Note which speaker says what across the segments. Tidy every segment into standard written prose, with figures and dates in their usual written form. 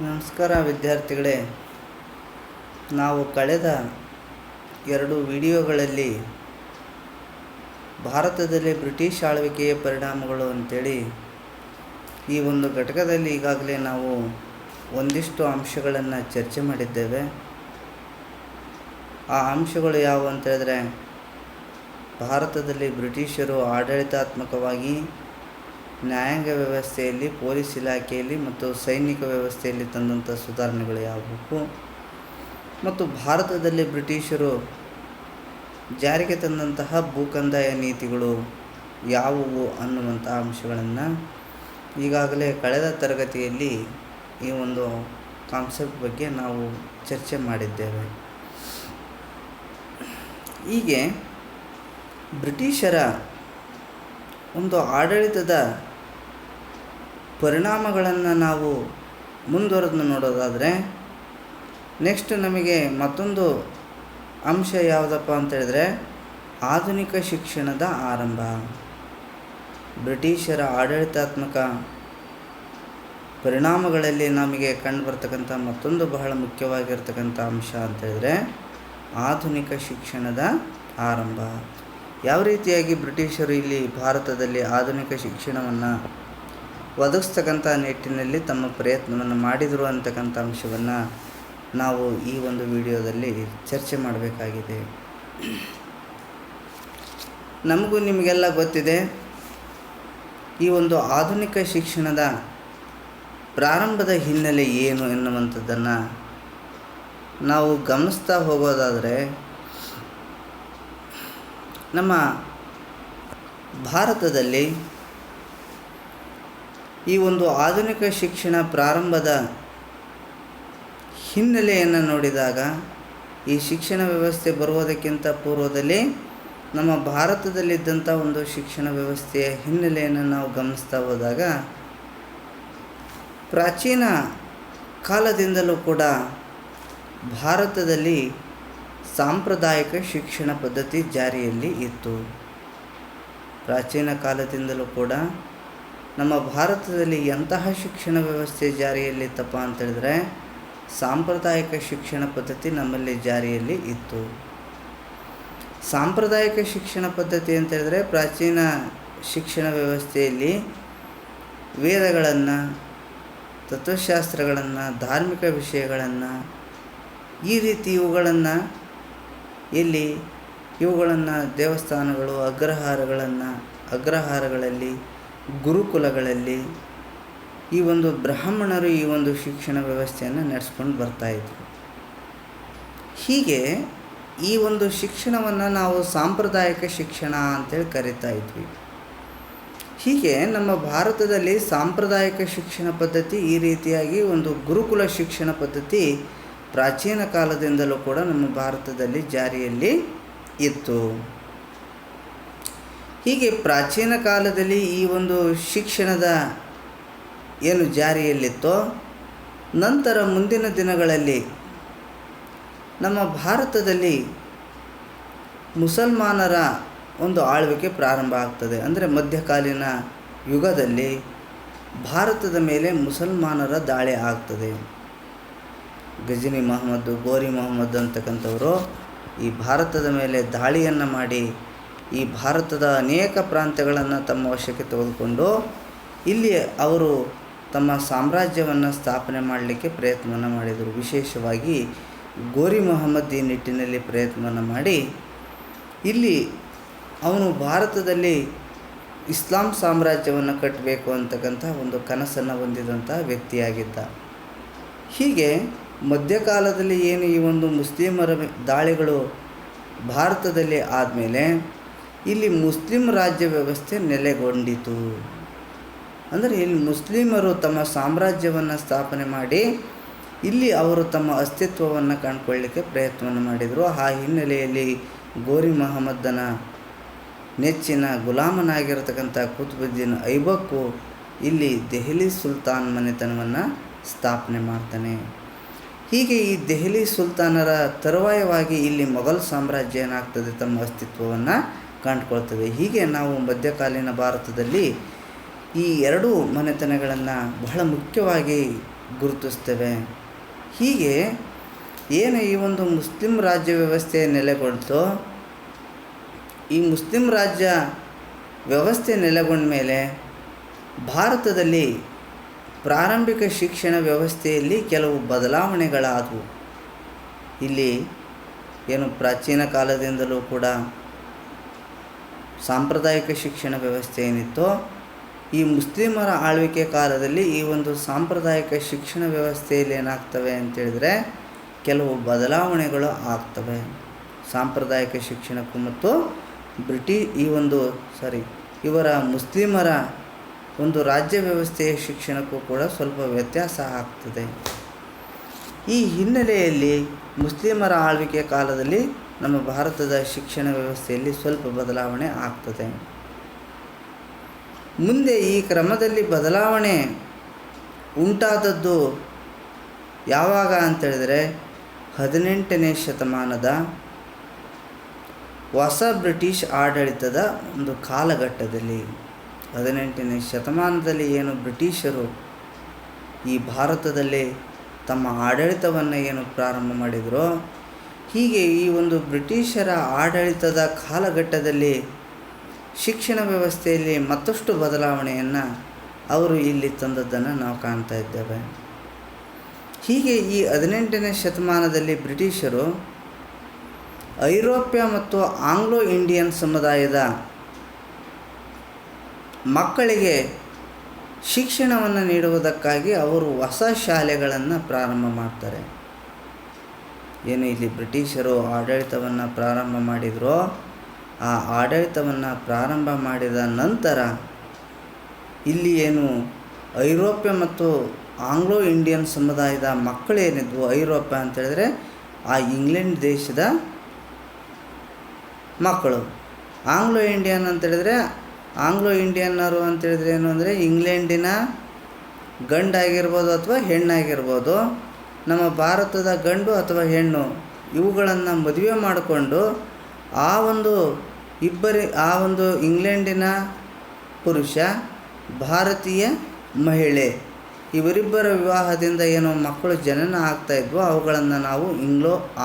Speaker 1: ನಮಸ್ಕಾರ ವಿದ್ಯಾರ್ಥಿಗಳೇ. ನಾವು ಕಳೆದ 2 ವಿಡಿಯೋಗಳಲ್ಲಿ ಭಾರತದಲ್ಲಿ ಬ್ರಿಟಿಷ್ ಆಳ್ವಿಕೆಯ ಪರಿಣಾಮಗಳು ಅಂತೇಳಿ ಈ ಒಂದು ಘಟಕದಲ್ಲಿ ಈಗಾಗಲೇ ನಾವು ಒಂದಿಷ್ಟು ಅಂಶಗಳನ್ನು ಚರ್ಚೆ ಮಾಡಿದ್ದೇವೆ. ಆ ಅಂಶಗಳು ಯಾವುವು ಅಂತ ಹೇಳಿದ್ರೆ, ಭಾರತದಲ್ಲಿ ಬ್ರಿಟಿಷರು ಆಡಳಿತಾತ್ಮಕವಾಗಿ ನ್ಯಾಯಾಂಗ ವ್ಯವಸ್ಥೆಯಲ್ಲಿ, ಪೊಲೀಸ್ ಇಲಾಖೆಯಲ್ಲಿ ಮತ್ತು ಸೈನಿಕ ವ್ಯವಸ್ಥೆಯಲ್ಲಿ ತಂದಂಥ ಸುಧಾರಣೆಗಳು ಯಾವುವು, ಮತ್ತು ಭಾರತದಲ್ಲಿ ಬ್ರಿಟಿಷರು ಜಾರಿಗೆ ತಂದಂತಹ ಭೂಕಂದಾಯ ನೀತಿಗಳು ಯಾವುವು ಅನ್ನುವಂಥ ಅಂಶಗಳನ್ನು ಈಗಾಗಲೇ ಕಳೆದ ತರಗತಿಯಲ್ಲಿ ಈ ಒಂದು ಕಾನ್ಸೆಪ್ಟ್ ಬಗ್ಗೆ ನಾವು ಚರ್ಚೆ ಮಾಡಿದ್ದೇವೆ. ಹೀಗೆ ಬ್ರಿಟಿಷರ ಒಂದು ಆಡಳಿತದ ಪರಿಣಾಮಗಳನ್ನು ನಾವು ಮುಂದುವರೆದು ನೋಡೋದಾದರೆ, ನೆಕ್ಸ್ಟ್ ನಮಗೆ ಮತ್ತೊಂದು ಅಂಶ ಯಾವುದಪ್ಪ ಅಂತ ಹೇಳಿದ್ರೆ, ಆಧುನಿಕ ಶಿಕ್ಷಣದ ಆರಂಭ. ಬ್ರಿಟಿಷರ ಆಡಳಿತಾತ್ಮಕ ಪರಿಣಾಮಗಳಲ್ಲಿ ನಮಗೆ ಕಂಡುಬರ್ತಕ್ಕಂಥ ಮತ್ತೊಂದು ಬಹಳ ಮುಖ್ಯವಾಗಿರ್ತಕ್ಕಂಥ ಅಂಶ ಅಂತ ಹೇಳಿದ್ರೆ, ಆಧುನಿಕ ಶಿಕ್ಷಣದ ಆರಂಭ. ಯಾವ ರೀತಿಯಾಗಿ ಬ್ರಿಟಿಷರು ಇಲ್ಲಿ ಭಾರತದಲ್ಲಿ ಆಧುನಿಕ ಶಿಕ್ಷಣವನ್ನು ಒದಗಿಸ್ತಕ್ಕಂಥ ನಿಟ್ಟಿನಲ್ಲಿ ತಮ್ಮ ಪ್ರಯತ್ನವನ್ನು ಮಾಡಿದರು ಅಂತಕ್ಕಂಥ ಅಂಶವನ್ನು ನಾವು ಈ ಒಂದು ವಿಡಿಯೋದಲ್ಲಿ ಚರ್ಚೆ ಮಾಡಬೇಕಾಗಿದೆ. ನಮಗೂ ನಿಮಗೆಲ್ಲ ಗೊತ್ತಿದೆ, ಈ ಒಂದು ಆಧುನಿಕ ಶಿಕ್ಷಣದ ಪ್ರಾರಂಭದ ಹಿನ್ನೆಲೆ ಏನು ಎನ್ನುವಂಥದ್ದನ್ನು ನಾವು ಗಮನಿಸ್ತಾ ಹೋಗೋದಾದರೆ, ನಮ್ಮ ಭಾರತದಲ್ಲಿ ಈ ಒಂದು ಆಧುನಿಕ ಶಿಕ್ಷಣ ಪ್ರಾರಂಭದ ಹಿನ್ನೆಲೆಯನ್ನು ನೋಡಿದಾಗ, ಈ ಶಿಕ್ಷಣ ವ್ಯವಸ್ಥೆ ಬರುವುದಕ್ಕಿಂತ ಪೂರ್ವದಲ್ಲಿ ನಮ್ಮ ಭಾರತದಲ್ಲಿದ್ದಂಥ ಒಂದು ಶಿಕ್ಷಣ ವ್ಯವಸ್ಥೆಯ ಹಿನ್ನೆಲೆಯನ್ನು ನಾವು ಗಮನಿಸ್ತಾ ಹೋದಾಗ, ಪ್ರಾಚೀನ ಕಾಲದಿಂದಲೂ ಕೂಡ ಭಾರತದಲ್ಲಿ ಸಾಂಪ್ರದಾಯಿಕ ಶಿಕ್ಷಣ ಪದ್ಧತಿ ಜಾರಿಯಲ್ಲಿ ಇತ್ತು. ಪ್ರಾಚೀನ ಕಾಲದಿಂದಲೂ ಕೂಡ ನಮ್ಮ ಭಾರತದಲ್ಲಿ ಎಂತಹ ಶಿಕ್ಷಣ ವ್ಯವಸ್ಥೆ ಜಾರಿಯಲ್ಲಿತ್ತಪ್ಪ ಅಂತೇಳಿದ್ರೆ, ಸಾಂಪ್ರದಾಯಿಕ ಶಿಕ್ಷಣ ಪದ್ಧತಿ ನಮ್ಮಲ್ಲಿ ಜಾರಿಯಲ್ಲಿ ಇತ್ತು. ಸಾಂಪ್ರದಾಯಿಕ ಶಿಕ್ಷಣ ಪದ್ಧತಿ ಅಂತೇಳಿದ್ರೆ, ಪ್ರಾಚೀನ ಶಿಕ್ಷಣ ವ್ಯವಸ್ಥೆಯಲ್ಲಿ ವೇದಗಳನ್ನು, ತತ್ವಶಾಸ್ತ್ರಗಳನ್ನು, ಧಾರ್ಮಿಕ ವಿಷಯಗಳನ್ನು, ಈ ರೀತಿ ಇವುಗಳನ್ನು ದೇವಸ್ಥಾನಗಳು, ಅಗ್ರಹಾರಗಳಲ್ಲಿ, ಗುರುಕುಲಗಳಲ್ಲಿ ಈ ಒಂದು ಬ್ರಾಹ್ಮಣರು ಈ ಒಂದು ಶಿಕ್ಷಣ ವ್ಯವಸ್ಥೆಯನ್ನು ನಡೆಸ್ಕೊಂಡು ಬರ್ತಾಯಿದ್ರು. ಹೀಗೆ ಈ ಒಂದು ಶಿಕ್ಷಣವನ್ನು ನಾವು ಸಾಂಪ್ರದಾಯಿಕ ಶಿಕ್ಷಣ ಅಂತೇಳಿ ಕರಿತಾ ಇದ್ವಿ. ಹೀಗೆ ನಮ್ಮ ಭಾರತದಲ್ಲಿ ಸಾಂಪ್ರದಾಯಿಕ ಶಿಕ್ಷಣ ಪದ್ಧತಿ, ಈ ರೀತಿಯಾಗಿ ಒಂದು ಗುರುಕುಲ ಶಿಕ್ಷಣ ಪದ್ಧತಿ ಪ್ರಾಚೀನ ಕಾಲದಿಂದಲೂ ಕೂಡ ನಮ್ಮ ಭಾರತದಲ್ಲಿ ಜಾರಿಯಲ್ಲಿ ಇತ್ತು. ಹೀಗೆ ಪ್ರಾಚೀನ ಕಾಲದಲ್ಲಿ ಈ ಒಂದು ಶಿಕ್ಷಣದ ಏನು ಜಾರಿಯಲ್ಲಿತ್ತೋ, ನಂತರ ಮುಂದಿನ ದಿನಗಳಲ್ಲಿ ನಮ್ಮ ಭಾರತದಲ್ಲಿ ಮುಸಲ್ಮಾನರ ಒಂದು ಆಳ್ವಿಕೆ ಪ್ರಾರಂಭ ಆಗ್ತದೆ. ಅಂದರೆ ಮಧ್ಯಕಾಲೀನ ಯುಗದಲ್ಲಿ ಭಾರತದ ಮೇಲೆ ಮುಸಲ್ಮಾನರ ದಾಳಿ ಆಗ್ತದೆ. ಗಜನಿ ಮೊಹಮ್ಮದ್, ಗೋರಿ ಮೊಹಮ್ಮದ್ ಅಂತಕ್ಕಂಥವರು ಈ ಭಾರತದ ಮೇಲೆ ದಾಳಿಯನ್ನು ಮಾಡಿ ಈ ಭಾರತದ ಅನೇಕ ಪ್ರಾಂತ್ಯಗಳನ್ನು ತಮ್ಮ ವಶಕ್ಕೆ ತೆಗೆದುಕೊಂಡು ಇಲ್ಲಿ ಅವರು ತಮ್ಮ ಸಾಮ್ರಾಜ್ಯವನ್ನು ಸ್ಥಾಪನೆ ಮಾಡಲಿಕ್ಕೆ ಪ್ರಯತ್ನವನ್ನು ಮಾಡಿದರು. ವಿಶೇಷವಾಗಿ ಗೋರಿ ಮೊಹಮ್ಮದ್ ಈ ನಿಟ್ಟಿನಲ್ಲಿ ಪ್ರಯತ್ನವನ್ನು ಮಾಡಿ ಇಲ್ಲಿ ಅವನು ಭಾರತದಲ್ಲಿ ಇಸ್ಲಾಂ ಸಾಮ್ರಾಜ್ಯವನ್ನು ಕಟ್ಟಬೇಕು ಅಂತಕ್ಕಂಥ ಒಂದು ಕನಸನ್ನು ಹೊಂದಿದಂಥ ವ್ಯಕ್ತಿಯಾಗಿದ್ದ. ಹೀಗೆ ಮಧ್ಯಕಾಲದಲ್ಲಿ ಏನು ಈ ಒಂದು ಮುಸ್ಲಿಮರ ದಾಳಿಗಳು ಭಾರತದಲ್ಲಿ ಆದಮೇಲೆ ಇಲ್ಲಿ ಮುಸ್ಲಿಂ ರಾಜ್ಯ ವ್ಯವಸ್ಥೆ ನೆಲೆಗೊಂಡಿತು. ಅಂದರೆ ಇಲ್ಲಿ ಮುಸ್ಲಿಮರು ತಮ್ಮ ಸಾಮ್ರಾಜ್ಯವನ್ನು ಸ್ಥಾಪನೆ ಮಾಡಿ ಇಲ್ಲಿ ಅವರು ತಮ್ಮ ಅಸ್ತಿತ್ವವನ್ನು ಕಂಡುಕೊಳ್ಳಲಿಕ್ಕೆ ಪ್ರಯತ್ನವನ್ನು ಮಾಡಿದರು. ಆ ಹಿನ್ನೆಲೆಯಲ್ಲಿ ಗೋರಿ ಮೊಹಮ್ಮದನ ನೆಚ್ಚಿನ ಗುಲಾಮನಾಗಿರತಕ್ಕಂಥ ಕುತುಬುದ್ದೀನ್ ಐಬಕ್ಕು ಇಲ್ಲಿ ದೆಹಲಿ ಸುಲ್ತಾನ್ ಮನೆತನವನ್ನು ಸ್ಥಾಪನೆ ಮಾಡ್ತಾನೆ. ಹೀಗೆ ಈ ದೆಹಲಿ ಸುಲ್ತಾನರ ತರುವಾಯವಾಗಿ ಇಲ್ಲಿ ಮೊಘಲ್ ಸಾಮ್ರಾಜ್ಯ ಏನಾಗ್ತದೆ, ತಮ್ಮ ಅಸ್ತಿತ್ವವನ್ನು ಕಂಡುಕೊಳ್ತದೆ. ಹೀಗೆ ನಾವು ಮಧ್ಯಕಾಲೀನ ಭಾರತದಲ್ಲಿ ಈ ಎರಡೂ ಮನೆತನಗಳನ್ನು ಬಹಳ ಮುಖ್ಯವಾಗಿ ಗುರುತಿಸ್ತೇವೆ. ಹೀಗೆ ಏನು ಈ ಒಂದು ಮುಸ್ಲಿಂ ರಾಜ್ಯ ವ್ಯವಸ್ಥೆ ನೆಲೆಗೊಳ್ತೋ, ಈ ಮುಸ್ಲಿಂ ರಾಜ್ಯ ವ್ಯವಸ್ಥೆ ನೆಲೆಗೊಂಡ ಮೇಲೆ ಭಾರತದಲ್ಲಿ ಪ್ರಾರಂಭಿಕ ಶಿಕ್ಷಣ ವ್ಯವಸ್ಥೆಯಲ್ಲಿ ಕೆಲವು ಬದಲಾವಣೆಗಳಾದವು. ಇಲ್ಲಿ ಏನು ಪ್ರಾಚೀನ ಕಾಲದಿಂದಲೂ ಕೂಡ ಸಾಂಪ್ರದಾಯಿಕ ಶಿಕ್ಷಣ ವ್ಯವಸ್ಥೆ ಏನಿತ್ತೋ, ಈ ಮುಸ್ಲಿಮರ ಆಳ್ವಿಕೆ ಕಾಲದಲ್ಲಿ ಈ ಒಂದು ಸಾಂಪ್ರದಾಯಿಕ ಶಿಕ್ಷಣ ವ್ಯವಸ್ಥೆಯಲ್ಲಿ ಏನಾಗ್ತವೆ ಅಂತೇಳಿದರೆ ಕೆಲವು ಬದಲಾವಣೆಗಳು ಆಗ್ತವೆ. ಸಾಂಪ್ರದಾಯಿಕ ಶಿಕ್ಷಣಕ್ಕೂ ಮತ್ತು ಇವರ ಮುಸ್ಲಿಮರ ಒಂದು ರಾಜ್ಯ ವ್ಯವಸ್ಥೆಯ ಶಿಕ್ಷಣಕ್ಕೂ ಕೂಡ ಸ್ವಲ್ಪ ವ್ಯತ್ಯಾಸ ಆಗ್ತದೆ. ಈ ಹಿನ್ನೆಲೆಯಲ್ಲಿ ಮುಸ್ಲಿಮರ ಆಳ್ವಿಕೆ ಕಾಲದಲ್ಲಿ ನಮ್ಮ ಭಾರತದ ಶಿಕ್ಷಣ ವ್ಯವಸ್ಥೆಯಲ್ಲಿ ಸ್ವಲ್ಪ ಬದಲಾವಣೆ ಆಗ್ತದೆ. ಮುಂದೆ ಈ ಕ್ರಮದಲ್ಲಿ ಬದಲಾವಣೆ ಉಂಟಾದದ್ದು ಯಾವಾಗ ಅಂತೇಳಿದರೆ 18ನೇ ಶತಮಾನದ ಹೊಸ ಬ್ರಿಟಿಷ್ ಆಡಳಿತದ ಒಂದು ಕಾಲಘಟ್ಟದಲ್ಲಿ. 18ನೇ ಶತಮಾನದಲ್ಲಿ ಏನು ಬ್ರಿಟಿಷರು ಈ ಭಾರತದಲ್ಲಿ ತಮ್ಮ ಆಡಳಿತವನ್ನು ಏನು ಪ್ರಾರಂಭ ಮಾಡಿದರೋ, ಹೀಗೆ ಈ ಒಂದು ಬ್ರಿಟಿಷರ ಆಡಳಿತದ ಕಾಲಘಟ್ಟದಲ್ಲಿ ಶಿಕ್ಷಣ ವ್ಯವಸ್ಥೆಯಲ್ಲಿ ಮತ್ತಷ್ಟು ಬದಲಾವಣೆಯನ್ನು ಅವರು ಇಲ್ಲಿ ತಂದದ್ದನ್ನು ನಾವು ಕಾಣ್ತಾ ಇದ್ದೇವೆ. ಹೀಗೆ ಈ 18ನೇ ಶತಮಾನದಲ್ಲಿ ಬ್ರಿಟಿಷರು ಐರೋಪ್ಯ ಮತ್ತು ಆಂಗ್ಲೋ ಇಂಡಿಯನ್ ಸಮುದಾಯದ ಮಕ್ಕಳಿಗೆ ಶಿಕ್ಷಣವನ್ನು ನೀಡುವುದಕ್ಕಾಗಿ ಅವರು ಹೊಸ ಶಾಲೆಗಳನ್ನು ಪ್ರಾರಂಭ ಮಾಡ್ತಾರೆ. ಏನು ಇಲ್ಲಿ ಬ್ರಿಟಿಷರು ಆಡಳಿತವನ್ನು ಪ್ರಾರಂಭ ಮಾಡಿದರೋ, ಆ ಆಡಳಿತವನ್ನು ಪ್ರಾರಂಭ ಮಾಡಿದ ನಂತರ ಇಲ್ಲಿ ಏನು ಐರೋಪ್ಯ ಮತ್ತು ಆಂಗ್ಲೋ ಇಂಡಿಯನ್ ಸಮುದಾಯದ ಮಕ್ಕಳೇನಿದ್ವು, ಐರೋಪ್ಯ ಅಂತೇಳಿದರೆ ಆ ಇಂಗ್ಲೆಂಡ್ ದೇಶದ ಮಕ್ಕಳು, ಆಂಗ್ಲೋ ಇಂಡಿಯನ್ ಅಂತೇಳಿದರೆ ಆಂಗ್ಲೋ ಇಂಡಿಯನ್ನರು ಅಂತೇಳಿದರೆ ಏನು ಅಂದರೆ ಇಂಗ್ಲೆಂಡಿನ ಗಂಡಾಗಿರ್ಬೋದು ಅಥವಾ ಹೆಣ್ಣಾಗಿರ್ಬೋದು, ನಮ್ಮ ಭಾರತದ ಗಂಡು ಅಥವಾ ಹೆಣ್ಣು ಇವುಗಳನ್ನು ಮದುವೆ ಮಾಡಿಕೊಂಡು ಆ ಒಂದು ಇಂಗ್ಲೆಂಡಿನ ಪುರುಷ, ಭಾರತೀಯ ಮಹಿಳೆ ಇವರಿಬ್ಬರ ವಿವಾಹದಿಂದ ಏನೋ ಮಕ್ಕಳು ಜನನ ಆಗ್ತಾಯಿದ್ವೋ ಅವುಗಳನ್ನು ನಾವು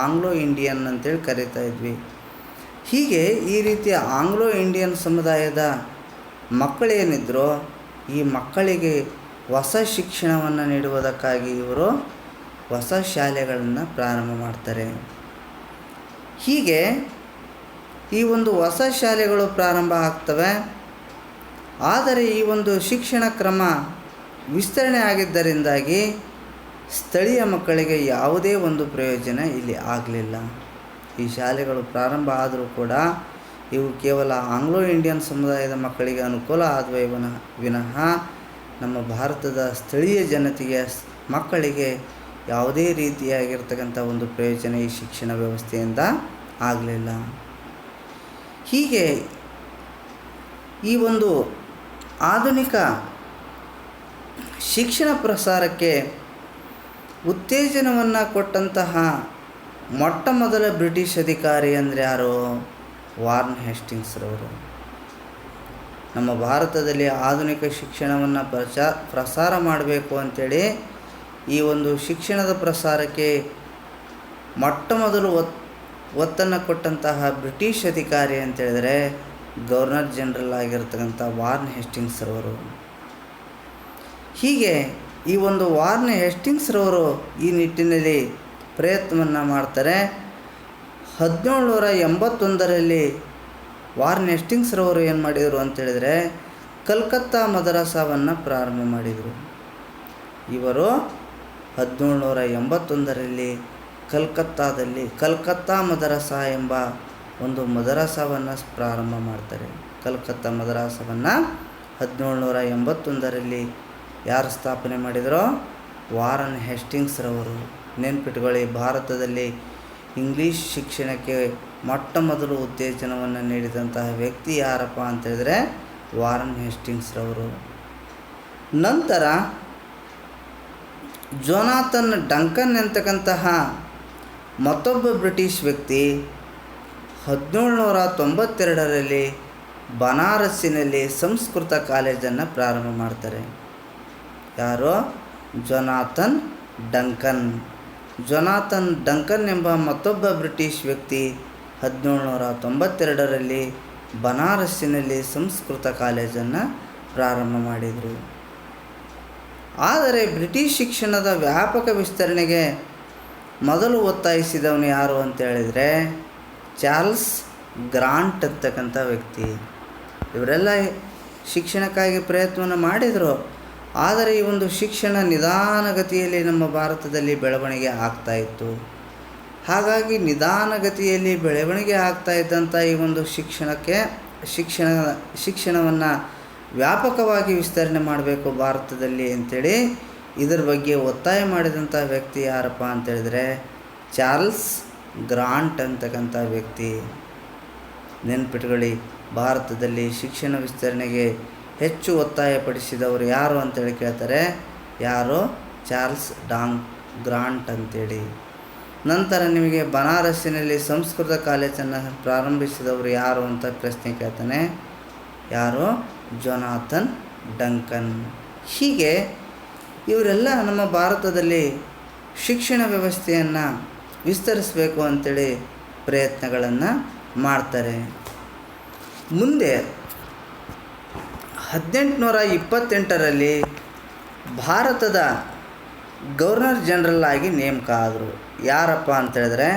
Speaker 1: ಆಂಗ್ಲೋ ಇಂಡಿಯನ್ ಅಂತೇಳಿ ಕರೀತಾ ಇದ್ವಿ. ಹೀಗೆ ಈ ರೀತಿಯ ಆಂಗ್ಲೋ ಇಂಡಿಯನ್ ಸಮುದಾಯದ ಮಕ್ಕಳೇನಿದ್ರೋ ಈ ಮಕ್ಕಳಿಗೆ ಹೊಸ ಶಿಕ್ಷಣವನ್ನು ನೀಡುವುದಕ್ಕಾಗಿ ಇವರು ಹೊಸ ಶಾಲೆಗಳನ್ನು ಪ್ರಾರಂಭ ಮಾಡ್ತಾರೆ. ಹೀಗೆ ಈ ಒಂದು ಹೊಸ ಶಾಲೆಗಳು ಪ್ರಾರಂಭ ಆಗ್ತವೆ. ಆದರೆ ಈ ಒಂದು ಶಿಕ್ಷಣ ಕ್ರಮ ವಿಸ್ತರಣೆ ಆಗಿದ್ದರಿಂದಾಗಿ ಸ್ಥಳೀಯ ಮಕ್ಕಳಿಗೆ ಯಾವುದೇ ಒಂದು ಪ್ರಯೋಜನ ಇಲ್ಲಿ ಆಗಲಿಲ್ಲ. ಈ ಶಾಲೆಗಳು ಪ್ರಾರಂಭ ಆದರೂ ಕೂಡ ಇವು ಕೇವಲ ಆಂಗ್ಲೋ ಇಂಡಿಯನ್ ಸಮುದಾಯದ ಮಕ್ಕಳಿಗೆ ಅನುಕೂಲ ಆದವೇ ವಿನಃ ನಮ್ಮ ಭಾರತದ ಸ್ಥಳೀಯ ಜನತೆಯ ಮಕ್ಕಳಿಗೆ ಯಾವುದೇ ರೀತಿಯಾಗಿರ್ತಕ್ಕಂಥ ಒಂದು ಪ್ರಯೋಜನ ಈ ಶಿಕ್ಷಣ ವ್ಯವಸ್ಥೆಯಿಂದ ಆಗಲಿಲ್ಲ. ಹೀಗೆ ಈ ಒಂದು ಆಧುನಿಕ ಶಿಕ್ಷಣ ಪ್ರಸಾರಕ್ಕೆ ಉತ್ತೇಜನವನ್ನು ಕೊಟ್ಟಂತಹ ಮೊಟ್ಟ ಮೊದಲ ಬ್ರಿಟಿಷ್ ಅಧಿಕಾರಿ ಅಂದರೆ ಯಾರು? ವಾರ್ನ್ ಹೇಸ್ಟಿಂಗ್ಸ್ರವರು. ನಮ್ಮ ಭಾರತದಲ್ಲಿ ಆಧುನಿಕ ಶಿಕ್ಷಣವನ್ನು ಪ್ರಸಾರ ಮಾಡಬೇಕು ಅಂಥೇಳಿ ಈ ಒಂದು ಶಿಕ್ಷಣದ ಪ್ರಸಾರಕ್ಕೆ ಮೊಟ್ಟ ಮೊದಲು ಒತ್ತನ್ನು ಕೊಟ್ಟಂತಹ ಬ್ರಿಟಿಷ್ ಅಧಿಕಾರಿ ಅಂತೇಳಿದರೆ ಗವರ್ನರ್ ಜನರಲ್ ಆಗಿರ್ತಕ್ಕಂಥ ವಾರ್ನ್ ಹೇಸ್ಟಿಂಗ್ಸ್ರವರು. ಹೀಗೆ ಈ ಒಂದು ವಾರ್ನ್ ಹೇಸ್ಟಿಂಗ್ಸ್ರವರು ಈ ನಿಟ್ಟಿನಲ್ಲಿ ಪ್ರಯತ್ನವನ್ನು ಮಾಡ್ತಾರೆ. 1781ರಲ್ಲಿ ವಾರ್ನ್ ಹೇಸ್ಟಿಂಗ್ಸ್ರವರು ಏನು ಮಾಡಿದರು ಅಂತೇಳಿದರೆ ಕಲ್ಕತ್ತಾ ಮದರಸಾವನ್ನು ಪ್ರಾರಂಭ ಮಾಡಿದರು. ಇವರು 1781ರಲ್ಲಿ ಕಲ್ಕತ್ತಾ ಮದರಸಾ ಎಂಬ ಒಂದು ಮದರಸಾವನ್ನು ಪ್ರಾರಂಭ ಮಾಡ್ತಾರೆ. ಕಲ್ಕತ್ತಾ ಮದರಸಾವನ್ನು 1781ರಲ್ಲಿ ಯಾರು ಸ್ಥಾಪನೆ ಮಾಡಿದರೋ? ವಾರ್ನ್ ಹೇಸ್ಟಿಂಗ್ಸ್ರವರು. ನೆನ್ಪಿಟ್ಕೊಳ್ಳಿ, ಭಾರತದಲ್ಲಿ ಇಂಗ್ಲೀಷ್ ಶಿಕ್ಷಣಕ್ಕೆ ಮೊಟ್ಟ ಮೊದಲು ಉತ್ತೇಜನವನ್ನು ನೀಡಿದಂತಹ ವ್ಯಕ್ತಿ ಯಾರಪ್ಪ ಅಂತೇಳಿದರೆ ವಾರ್ನ್ ಹೇಸ್ಟಿಂಗ್ಸ್ರವರು. ನಂತರ ಜೊನಾಥನ್ ಡಂಕನ್ ಎಂತಕ್ಕಂತಹ ಮತ್ತೊಬ್ಬ ಬ್ರಿಟಿಷ್ ವ್ಯಕ್ತಿ 1792ರಲ್ಲಿ ಬನಾರಸ್ಸಿನಲ್ಲಿ ಸಂಸ್ಕೃತ ಕಾಲೇಜನ್ನು ಪ್ರಾರಂಭ ಮಾಡ್ತಾರೆ. ಯಾರು? Jonathan Duncan. ಜೊನಾಥನ್ ಡಂಕನ್ ಎಂಬ ಮತ್ತೊಬ್ಬ ಬ್ರಿಟಿಷ್ ವ್ಯಕ್ತಿ 1792ರಲ್ಲಿ ಬನಾರಸ್ಸಿನಲ್ಲಿ ಸಂಸ್ಕೃತ ಕಾಲೇಜನ್ನು ಪ್ರಾರಂಭ ಮಾಡಿದರು. ಆದರೆ ಬ್ರಿಟಿಷ್ ಶಿಕ್ಷಣದ ವ್ಯಾಪಕ ವಿಸ್ತರಣೆಗೆ ಮೊದಲು ಒತ್ತಾಯಿಸಿದವನು ಯಾರು ಅಂತ ಹೇಳಿದರೆ ಚಾರ್ಲ್ಸ್ ಗ್ರಾಂಟ್ ಅಂತಕ್ಕಂಥ ವ್ಯಕ್ತಿ. ಇವರೆಲ್ಲ ಶಿಕ್ಷಣಕ್ಕಾಗಿ ಪ್ರಯತ್ನವನ್ನು ಮಾಡಿದರು. ಆದರೆ ಈ ಒಂದು ಶಿಕ್ಷಣ ನಿಧಾನಗತಿಯಲ್ಲಿ ನಮ್ಮ ಭಾರತದಲ್ಲಿ ಬೆಳವಣಿಗೆ ಆಗ್ತಾಯಿತ್ತು. ಹಾಗಾಗಿ ನಿಧಾನಗತಿಯಲ್ಲಿ ಬೆಳವಣಿಗೆ ಆಗ್ತಾ ಇದ್ದಂಥ ಈ ಒಂದು ಶಿಕ್ಷಣವನ್ನು ವ್ಯಾಪಕವಾಗಿ ವಿಸ್ತರಣೆ ಮಾಡಬೇಕು ಭಾರತದಲ್ಲಿ ಅಂಥೇಳಿ ಇದರ ಬಗ್ಗೆ ಒತ್ತಾಯ ಮಾಡಿದಂಥ ವ್ಯಕ್ತಿ ಯಾರಪ್ಪ ಅಂತೇಳಿದರೆ ಚಾರ್ಲ್ಸ್ ಗ್ರಾಂಟ್ ಅಂತಕ್ಕಂಥ ವ್ಯಕ್ತಿ. ನೆನ್ಪಿಟ್ಕೊಳ್ಳಿ, ಭಾರತದಲ್ಲಿ ಶಿಕ್ಷಣ ವಿಸ್ತರಣೆಗೆ ಹೆಚ್ಚು ಒತ್ತಾಯಪಡಿಸಿದವರು ಯಾರು ಅಂತೇಳಿ ಕೇಳ್ತಾರೆ. ಯಾರು? ಚಾರ್ಲ್ಸ್ ಗ್ರಾಂಟ್ ಅಂತೇಳಿ. ನಂತರ ನಿಮಗೆ ಬನಾರಸ್ಸಿನಲ್ಲಿ ಸಂಸ್ಕೃತ ಕಾಲೇಜನ್ನು ಪ್ರಾರಂಭಿಸಿದವರು ಯಾರು ಅಂತ ಪ್ರಶ್ನೆ ಕೇಳ್ತಾನೆ. ಯಾರು? Jonathan Duncan. ಹೀಗೆ ಇವರೆಲ್ಲ ನಮ್ಮ ಭಾರತದಲ್ಲಿ ಶಿಕ್ಷಣ ವ್ಯವಸ್ಥೆಯನ್ನು ವಿಸ್ತರಿಸಬೇಕು ಅಂಥೇಳಿ ಪ್ರಯತ್ನಗಳನ್ನು ಮಾಡ್ತಾರೆ. ಮುಂದೆ 1828ರಲ್ಲಿ ಭಾರತದ ಗವರ್ನರ್ ಜನರಲ್ ಆಗಿ ನೇಮಕ ಆದರು. ಯಾರಪ್ಪ ಅಂತೇಳಿದ್ರೆ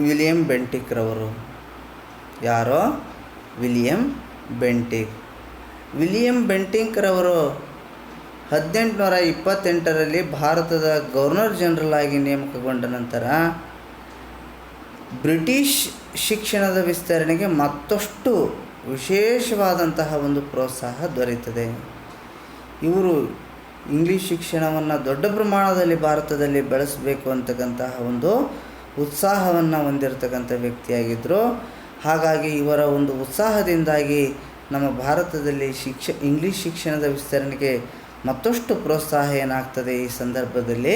Speaker 1: ವಿಲಿಯಂ ಬೆಂಟಿಕ್ರವರು. ಯಾರೋ? William Bentinck. ವಿಲಿಯಂ ಬೆಂಟಿಕ್ರವರು 1828ರಲ್ಲಿ ಭಾರತದ ಗವರ್ನರ್ ಜನರಲ್ ಆಗಿ ನೇಮಕಗೊಂಡ ನಂತರ ಬ್ರಿಟಿಷ್ ಶಿಕ್ಷಣದ ವಿಸ್ತರಣೆಗೆ ಮತ್ತಷ್ಟು ವಿಶೇಷವಾದಂತಹ ಒಂದು ಪ್ರೋತ್ಸಾಹ ದೊರೆಯುತ್ತದೆ. ಇವರು ಇಂಗ್ಲೀಷ್ ಶಿಕ್ಷಣವನ್ನು ದೊಡ್ಡ ಪ್ರಮಾಣದಲ್ಲಿ ಭಾರತದಲ್ಲಿ ಬೆಳೆಸಬೇಕು ಅಂತಕ್ಕಂತಹ ಒಂದು ಉತ್ಸಾಹವನ್ನು ಹೊಂದಿರತಕ್ಕಂಥ ವ್ಯಕ್ತಿಯಾಗಿದ್ದರು. ಹಾಗಾಗಿ ಇವರ ಒಂದು ಉತ್ಸಾಹದಿಂದಾಗಿ ನಮ್ಮ ಭಾರತದಲ್ಲಿ ಇಂಗ್ಲೀಷ್ ಶಿಕ್ಷಣದ ವಿಸ್ತರಣೆಗೆ ಮತ್ತಷ್ಟು ಪ್ರೋತ್ಸಾಹ ಏನಾಗ್ತದೆ ಈ ಸಂದರ್ಭದಲ್ಲಿ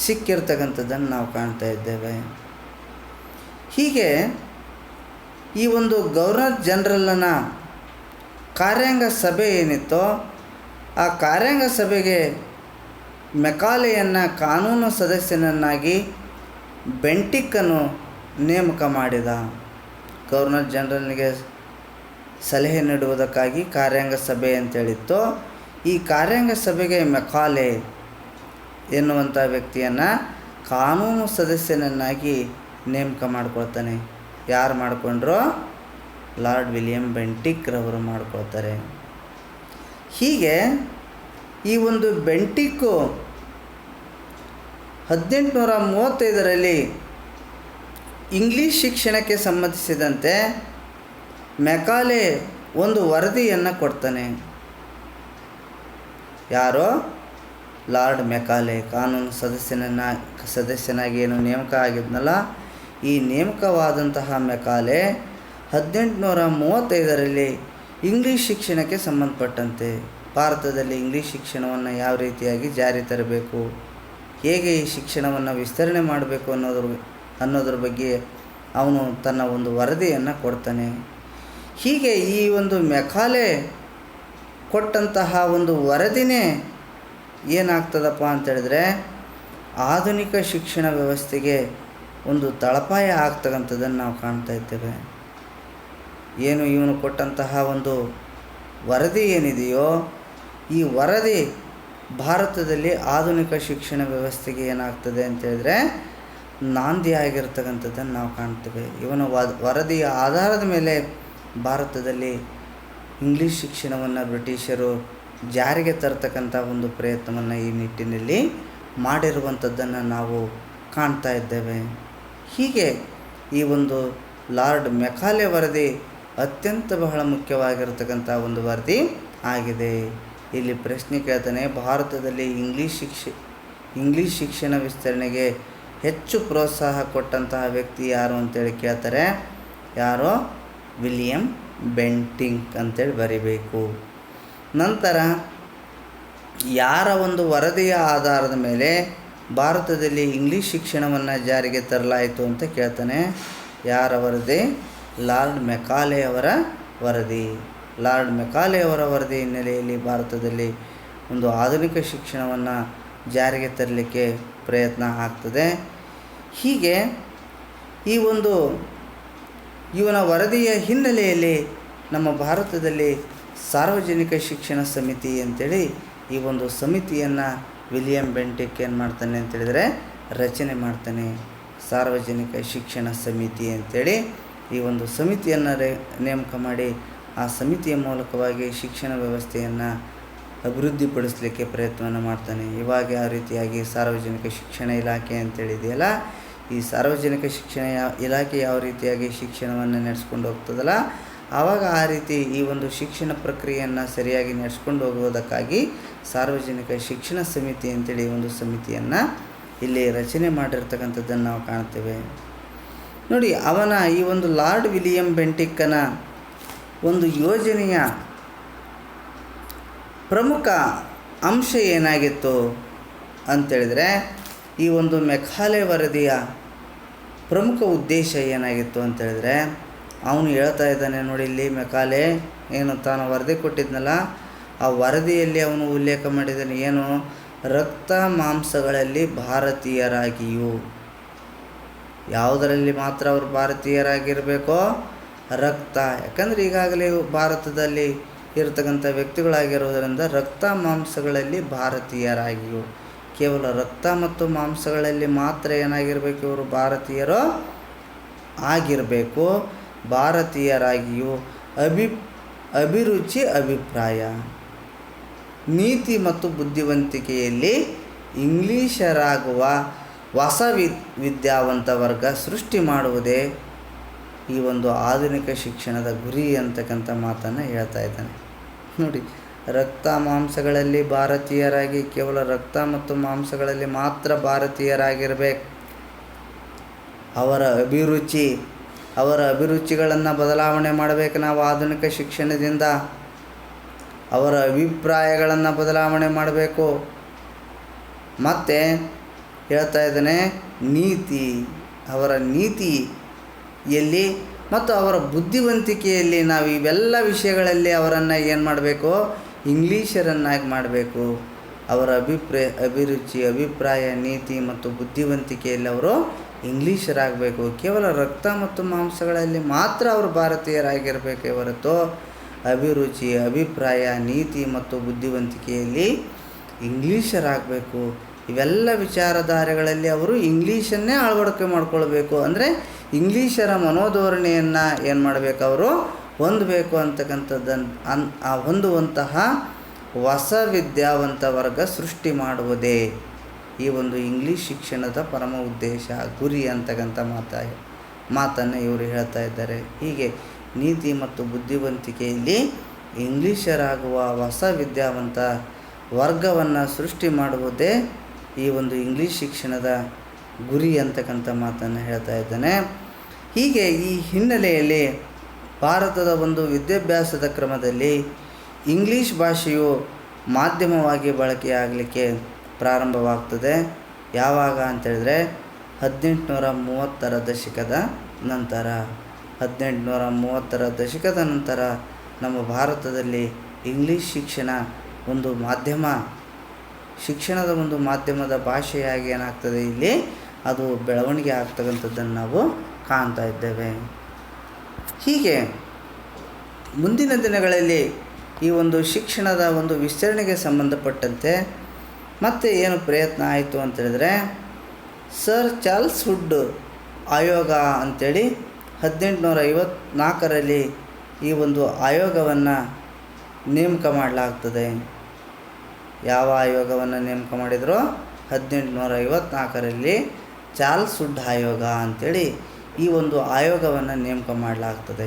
Speaker 1: ಸಿಕ್ಕಿರ್ತಕ್ಕಂಥದ್ದನ್ನು ನಾವು ಕಾಣ್ತಾ ಇದ್ದೇವೆ. ಹೀಗೆ ಈ ಒಂದು ಗವರ್ನರ್ ಜನರಲನ ಕಾರ್ಯಾಂಗ ಸಭೆ ಏನಿತ್ತೋ ಆ ಕಾರ್ಯಾಂಗ ಸಭೆಗೆ ಮೆಕಾಲೆಯನ್ನು ಕಾನೂನು ಸದಸ್ಯನನ್ನಾಗಿ ಬೆಂಟಿಕ್ಕನ್ನು ನೇಮಕ ಮಾಡಿದ. ಗವರ್ನರ್ ಜನರಲ್ನಿಗೆ ಸಲಹೆ ನೀಡುವುದಕ್ಕಾಗಿ ಕಾರ್ಯಾಂಗ ಸಭೆ ಅಂತೇಳಿತ್ತು. ಈ ಕಾರ್ಯಾಂಗ ಸಭೆಗೆ ಮೆಕಾಲೆ ಎನ್ನುವಂಥ ವ್ಯಕ್ತಿಯನ್ನು ಕಾನೂನು ಸದಸ್ಯನನ್ನಾಗಿ ನೇಮಕ ಮಾಡ್ಕೊಳ್ತಾನೆ. ಯಾರು ಮಾಡಿಕೊಂಡ್ರೋ? ಲಾರ್ಡ್ ವಿಲಿಯಂ ಬೆಂಟಿಕ್ರವರು ಮಾಡ್ಕೊಳ್ತಾರೆ. ಹೀಗೆ ಈ ಒಂದು ಬೆಂಟಿಕ್ಕು 1835ರಲ್ಲಿ ಇಂಗ್ಲೀಷ್ ಶಿಕ್ಷಣಕ್ಕೆ ಸಂಬಂಧಿಸಿದಂತೆ ಮೆಕಾಲೆ ಒಂದು ವರದಿಯನ್ನು ಕೊಡ್ತಾನೆ. ಯಾರೋ? ಲಾರ್ಡ್ ಮೆಕಾಲೆ ಕಾನೂನು ಸದಸ್ಯನಾಗಿ ಏನು ನೇಮಕ ಆಗಿದ್ನಲ್ಲ, ಈ ನೇಮಕವಾದಂತಹ ಮೆಕಾಲೆ 1835ರಲ್ಲಿ ಇಂಗ್ಲೀಷ್ ಶಿಕ್ಷಣಕ್ಕೆ ಸಂಬಂಧಪಟ್ಟಂತೆ ಭಾರತದಲ್ಲಿ ಇಂಗ್ಲೀಷ್ ಶಿಕ್ಷಣವನ್ನು ಯಾವ ರೀತಿಯಾಗಿ ಜಾರಿ ತರಬೇಕು, ಹೇಗೆ ಈ ಶಿಕ್ಷಣವನ್ನು ವಿಸ್ತರಣೆ ಮಾಡಬೇಕು ಅನ್ನೋದ್ರ ಬಗ್ಗೆ ಅವನು ತನ್ನ ಒಂದು ವರದಿಯನ್ನು ಕೊಡ್ತಾನೆ. ಹೀಗೆ ಈ ಒಂದು ಮೆಕಾಲೆ ಕೊಟ್ಟಂತಹ ಒಂದು ವರದಿನೇ ಏನಾಗ್ತದಪ್ಪ ಅಂತೇಳಿದ್ರೆ ಆಧುನಿಕ ಶಿಕ್ಷಣ ವ್ಯವಸ್ಥೆಗೆ ಒಂದು ತಳಪಾಯ ಆಗ್ತಕ್ಕಂಥದ್ದನ್ನು ನಾವು ಕಾಣ್ತಾ ಇದ್ದೇವೆ. ಏನು ಇವನು ಕೊಟ್ಟಂತಹ ಒಂದು ವರದಿ ಏನಿದೆಯೋ ಈ ವರದಿ ಭಾರತದಲ್ಲಿ ಆಧುನಿಕ ಶಿಕ್ಷಣ ವ್ಯವಸ್ಥೆಗೆ ಏನಾಗ್ತದೆ ಅಂತೇಳಿದ್ರೆ ನಾಂದಿ ಆಗಿರ್ತಕ್ಕಂಥದ್ದನ್ನು ನಾವು ಕಾಣ್ತೇವೆ. ಇವನ ವರದಿಯ ಆಧಾರದ ಮೇಲೆ ಭಾರತದಲ್ಲಿ ಇಂಗ್ಲೀಷ್ ಶಿಕ್ಷಣವನ್ನು ಬ್ರಿಟಿಷರು ಜಾರಿಗೆ ತರ್ತಕ್ಕಂಥ ಒಂದು ಪ್ರಯತ್ನವನ್ನು ಈ ನಿಟ್ಟಿನಲ್ಲಿ ಮಾಡಿರುವಂಥದ್ದನ್ನು ನಾವು ಕಾಣ್ತಾ ಇದ್ದೇವೆ. ಹೀಗೆ ಈ ಒಂದು ಲಾರ್ಡ್ ಮೆಕಾಲೆ ವರದಿ ಅತ್ಯಂತ ಬಹಳ ಮುಖ್ಯವಾಗಿರತಕ್ಕಂಥ ಒಂದು ವರದಿ ಆಗಿದೆ. ಇಲ್ಲಿ ಪ್ರಶ್ನೆ ಕೇಳ್ತಾನೆ, ಭಾರತದಲ್ಲಿ ಇಂಗ್ಲೀಷ್ ಶಿಕ್ಷಣ ವಿಸ್ತರಣೆಗೆ ಹೆಚ್ಚು ಪ್ರೋತ್ಸಾಹ ಕೊಟ್ಟಂತಹ ವ್ಯಕ್ತಿ ಯಾರು ಅಂತೇಳಿ ಕೇಳ್ತಾರೆ. ಯಾರೋ? ವಿಲಿಯಂ ಬೆಂಟಿಕ್ ಅಂತೇಳಿ ಬರಿಬೇಕು. ನಂತರ ಯಾರ ಒಂದು ವರದಿಯ ಆಧಾರದ ಮೇಲೆ ಭಾರತದಲ್ಲಿ ಇಂಗ್ಲೀಷ್ ಶಿಕ್ಷಣವನ್ನು ಜಾರಿಗೆ ತರಲಾಯಿತು ಅಂತ ಕೇಳ್ತಾನೆ. ಯಾರ ವರದಿ? ಲಾರ್ಡ್ ಮೆಕಾಲೆ ಅವರ ವರದಿ. ಲಾರ್ಡ್ ಮೆಕಾಲೆ ಅವರ ವರದಿ ಹಿನ್ನೆಲೆಯಲ್ಲಿ ಭಾರತದಲ್ಲಿ ಒಂದು ಆಧುನಿಕ ಶಿಕ್ಷಣವನ್ನು ಜಾರಿಗೆ ತರಲಿಕ್ಕೆ ಪ್ರಯತ್ನ ಆಗ್ತದೆ. ಹೀಗೆ ಈ ಒಂದು ಇವನ ವರದಿಯ ಹಿನ್ನೆಲೆಯಲ್ಲಿ ನಮ್ಮ ಭಾರತದಲ್ಲಿ ಸಾರ್ವಜನಿಕ ಶಿಕ್ಷಣ ಸಮಿತಿ ಅಂತೇಳಿ ಈ ಒಂದು ಸಮಿತಿಯನ್ನು ವಿಲಿಯಂ ಬೆಂಟಿಕ್ ಏನು ಮಾಡ್ತಾನೆ ಅಂತೇಳಿದರೆ ರಚನೆ ಮಾಡ್ತಾನೆ. ಸಾರ್ವಜನಿಕ ಶಿಕ್ಷಣ ಸಮಿತಿ ಅಂತೇಳಿ ಈ ಒಂದು ಸಮಿತಿಯನ್ನು ನೇಮಕ ಮಾಡಿ ಆ ಸಮಿತಿಯ ಮೂಲಕವಾಗಿ ಶಿಕ್ಷಣ ವ್ಯವಸ್ಥೆಯನ್ನು ಅಭಿವೃದ್ಧಿಪಡಿಸಲಿಕ್ಕೆ ಪ್ರಯತ್ನವನ್ನು ಮಾಡ್ತಾನೆ. ಇವಾಗ ಯಾವ ರೀತಿಯಾಗಿ ಸಾರ್ವಜನಿಕ ಶಿಕ್ಷಣ ಇಲಾಖೆ ಅಂತೇಳಿದೆಯಲ್ಲ, ಈ ಸಾರ್ವಜನಿಕ ಶಿಕ್ಷಣ ಇಲಾಖೆ ಯಾವ ರೀತಿಯಾಗಿ ಶಿಕ್ಷಣವನ್ನು ನಡೆಸ್ಕೊಂಡು ಹೋಗ್ತದಲ್ಲ, ಆವಾಗ ಆ ರೀತಿ ಈ ಒಂದು ಶಿಕ್ಷಣ ಪ್ರಕ್ರಿಯೆಯನ್ನು ಸರಿಯಾಗಿ ನಡೆಸ್ಕೊಂಡು ಹೋಗುವುದಕ್ಕಾಗಿ ಸಾರ್ವಜನಿಕ ಶಿಕ್ಷಣ ಸಮಿತಿ ಅಂತೇಳಿ ಒಂದು ಸಮಿತಿಯನ್ನು ಇಲ್ಲಿ ರಚನೆ ಮಾಡಿರ್ತಕ್ಕಂಥದ್ದನ್ನು ನಾವು ಕಾಣ್ತೇವೆ. ನೋಡಿ, ಅವನ ಈ ಒಂದು ಲಾರ್ಡ್ ವಿಲಿಯಂ ಬೆಂಟಿಕ್ಕನ ಒಂದು ಯೋಜನೆಯ ಪ್ರಮುಖ ಅಂಶ ಏನಾಗಿತ್ತು ಅಂತೇಳಿದರೆ, ಈ ಒಂದು ಮೆಕಾಲೆ ವರದಿಯ ಪ್ರಮುಖ ಉದ್ದೇಶ ಏನಾಗಿತ್ತು ಅಂತೇಳಿದರೆ, ಅವನು ಹೇಳ್ತಾ ಇದ್ದಾನೆ ನೋಡಿ, ಇಲ್ಲಿ ಮೆಕಾಲೆ ಏನು ತಾನು ವರದಿ ಕೊಟ್ಟಿದ್ನಲ್ಲ, ಆ ವರದಿಯಲ್ಲಿ ಅವನು ಉಲ್ಲೇಖ ಮಾಡಿದ್ದಾನೆ ಏನು, ರಕ್ತ ಮಾಂಸಗಳಲ್ಲಿ ಭಾರತೀಯರಾಗಿಯೂ. ಯಾವುದರಲ್ಲಿ ಮಾತ್ರ ಅವರು ಭಾರತೀಯರಾಗಿರಬೇಕೋ, ರಕ್ತ. ಯಾಕಂದರೆ ಈಗಾಗಲೇ ಭಾರತದಲ್ಲಿ ಇರತಕ್ಕಂಥ ವ್ಯಕ್ತಿಗಳಾಗಿರೋದರಿಂದ ರಕ್ತ ಮಾಂಸಗಳಲ್ಲಿ ಭಾರತೀಯರಾಗಿಯೂ, ಕೇವಲ ರಕ್ತ ಮತ್ತು ಮಾಂಸಗಳಲ್ಲಿ ಮಾತ್ರ ಏನಾಗಿರಬೇಕು, ಇವರು ಭಾರತೀಯರು ಆಗಿರಬೇಕು. ಭಾರತೀಯರಾಗಿಯೂ ಅಭಿರುಚಿ, ಅಭಿಪ್ರಾಯ, ನೀತಿ ಮತ್ತು ಬುದ್ಧಿವಂತಿಕೆಯಲ್ಲಿ ಇಂಗ್ಲೀಷರಾಗುವ ಹೊಸ ವಿದ್ಯಾವಂತ ವರ್ಗ ಸೃಷ್ಟಿ ಮಾಡುವುದೇ ಈ ಒಂದು ಆಧುನಿಕ ಶಿಕ್ಷಣದ ಗುರಿ ಅಂತಕ್ಕಂಥ ಮಾತನ್ನು ಹೇಳ್ತಾ ಇದ್ದಾನೆ. ನೋಡಿ, ರಕ್ತ ಮಾಂಸಗಳಲ್ಲಿ ಭಾರತೀಯರಾಗಿ, ಕೇವಲ ರಕ್ತ ಮತ್ತು ಮಾಂಸಗಳಲ್ಲಿ ಮಾತ್ರ ಭಾರತೀಯರಾಗಿರಬೇಕು. ಅವರ ಅಭಿರುಚಿಗಳನ್ನು ಬದಲಾವಣೆ ಮಾಡಬೇಕು ನಾವು ಆಧುನಿಕ ಶಿಕ್ಷಣದಿಂದ. ಅವರ ಅಭಿಪ್ರಾಯಗಳನ್ನು ಬದಲಾವಣೆ ಮಾಡಬೇಕು. ಮತ್ತು ಹೇಳ್ತಾ ಇದ್ದಾನೆ, ಅವರ ನೀತಿಯಲ್ಲಿ ಮತ್ತು ಅವರ ಬುದ್ಧಿವಂತಿಕೆಯಲ್ಲಿ ನಾವು ಇವೆಲ್ಲ ವಿಷಯಗಳಲ್ಲಿ ಅವರನ್ನು ಏನು ಮಾಡಬೇಕು, ಇಂಗ್ಲೀಷರನ್ನಾಗಿ ಮಾಡಬೇಕು. ಅವರ ಅಭಿರುಚಿ, ಅಭಿಪ್ರಾಯ, ನೀತಿ ಮತ್ತು ಬುದ್ಧಿವಂತಿಕೆಯಲ್ಲಿ ಅವರು ಇಂಗ್ಲೀಷರಾಗಬೇಕು. ಕೇವಲ ರಕ್ತ ಮತ್ತು ಮಾಂಸಗಳಲ್ಲಿ ಮಾತ್ರ ಅವರು ಭಾರತೀಯರಾಗಿರಬೇಕೇ ಹೊರತು ಅಭಿರುಚಿ, ಅಭಿಪ್ರಾಯ, ನೀತಿ ಮತ್ತು ಬುದ್ಧಿವಂತಿಕೆಯಲ್ಲಿ ಇಂಗ್ಲೀಷರಾಗಬೇಕು. ಇವೆಲ್ಲ ವಿಚಾರಧಾರೆಗಳಲ್ಲಿ ಅವರು ಇಂಗ್ಲೀಷನ್ನೇ ಅಳವಡಿಕೆ ಮಾಡಿಕೊಳ್ಬೇಕು. ಅಂದರೆ ಇಂಗ್ಲೀಷರ ಮನೋಧೋರಣೆಯನ್ನು ಏನು ಮಾಡಬೇಕು, ಅವರು ಹೊಂದಬೇಕು ಅಂತಕ್ಕಂಥದ್ದನ್ನು ಹೊಂದುವಂತಹ ಹೊಸ ವಿದ್ಯಾವಂತ ವರ್ಗ ಸೃಷ್ಟಿ ಮಾಡುವುದೇ ಈ ಒಂದು ಇಂಗ್ಲೀಷ್ ಶಿಕ್ಷಣದ ಪರಮ ಉದ್ದೇಶ, ಗುರಿ ಅಂತಕ್ಕಂಥ ಮಾತನ್ನು ಇವರು ಹೇಳ್ತಾ ಇದ್ದಾರೆ. ಹೀಗೆ ನೀತಿ ಮತ್ತು ಬುದ್ಧಿವಂತಿಕೆಯಲ್ಲಿ ಇಂಗ್ಲೀಷರಾಗುವ ಹೊಸ ವಿದ್ಯಾವಂತ ವರ್ಗವನ್ನು ಸೃಷ್ಟಿ ಮಾಡುವುದೇ ಈ ಒಂದು ಇಂಗ್ಲೀಷ್ ಶಿಕ್ಷಣದ ಗುರಿ ಅಂತಕ್ಕಂಥ ಮಾತನ್ನು ಹೇಳ್ತಾ ಇದ್ದಾನೆ. ಹೀಗೆ ಈ ಹಿನ್ನೆಲೆಯಲ್ಲಿ ಭಾರತದ ಒಂದು ವಿದ್ಯಾಭ್ಯಾಸದ ಕ್ರಮದಲ್ಲಿ ಇಂಗ್ಲೀಷ್ ಭಾಷೆಯು ಮಾಧ್ಯಮವಾಗಿ ಬಳಕೆಯಾಗಲಿಕ್ಕೆ ಪ್ರಾರಂಭವಾಗ್ತದೆ. ಯಾವಾಗ ಅಂತೇಳಿದರೆ 1830ರ ದಶಕದ ನಂತರ. 1830ರ ದಶಕದ ನಂತರ ನಮ್ಮ ಭಾರತದಲ್ಲಿ ಇಂಗ್ಲೀಷ್ ಶಿಕ್ಷಣ ಒಂದು ಶಿಕ್ಷಣದ ಒಂದು ಮಾಧ್ಯಮದ ಭಾಷೆಯಾಗಿ ಏನಾಗ್ತದೆ, ಇಲ್ಲಿ ಅದು ಬೆಳವಣಿಗೆ ಆಗ್ತಕ್ಕಂಥದ್ದನ್ನು ನಾವು ಕಾಣ್ತಾ ಇದ್ದೇವೆ. ಹೀಗೆ ಮುಂದಿನ ದಿನಗಳಲ್ಲಿ ಈ ಒಂದು ಶಿಕ್ಷಣದ ಒಂದು ವಿಸ್ತರಣೆಗೆ ಸಂಬಂಧಪಟ್ಟಂತೆ ಮತ್ತೆ ಏನು ಪ್ರಯತ್ನ ಆಯಿತು ಅಂತೇಳಿದರೆ, ಸರ್ ಚಾರ್ಲ್ಸ್ ವುಡ್ ಆಯೋಗ ಅಂಥೇಳಿ 1854ರಲ್ಲಿ ಈ ಒಂದು ಆಯೋಗವನ್ನು ನೇಮಕ ಮಾಡಲಾಗ್ತದೆ. ಯಾವ ಆಯೋಗವನ್ನು ನೇಮಕ ಮಾಡಿದರೋ, 1854ರಲ್ಲಿ ಚಾರ್ಲ್ಸ್ ವುಡ್ ಆಯೋಗ ಅಂಥೇಳಿ ಈ ಒಂದು ಆಯೋಗವನ್ನು ನೇಮಕ ಮಾಡಲಾಗ್ತದೆ.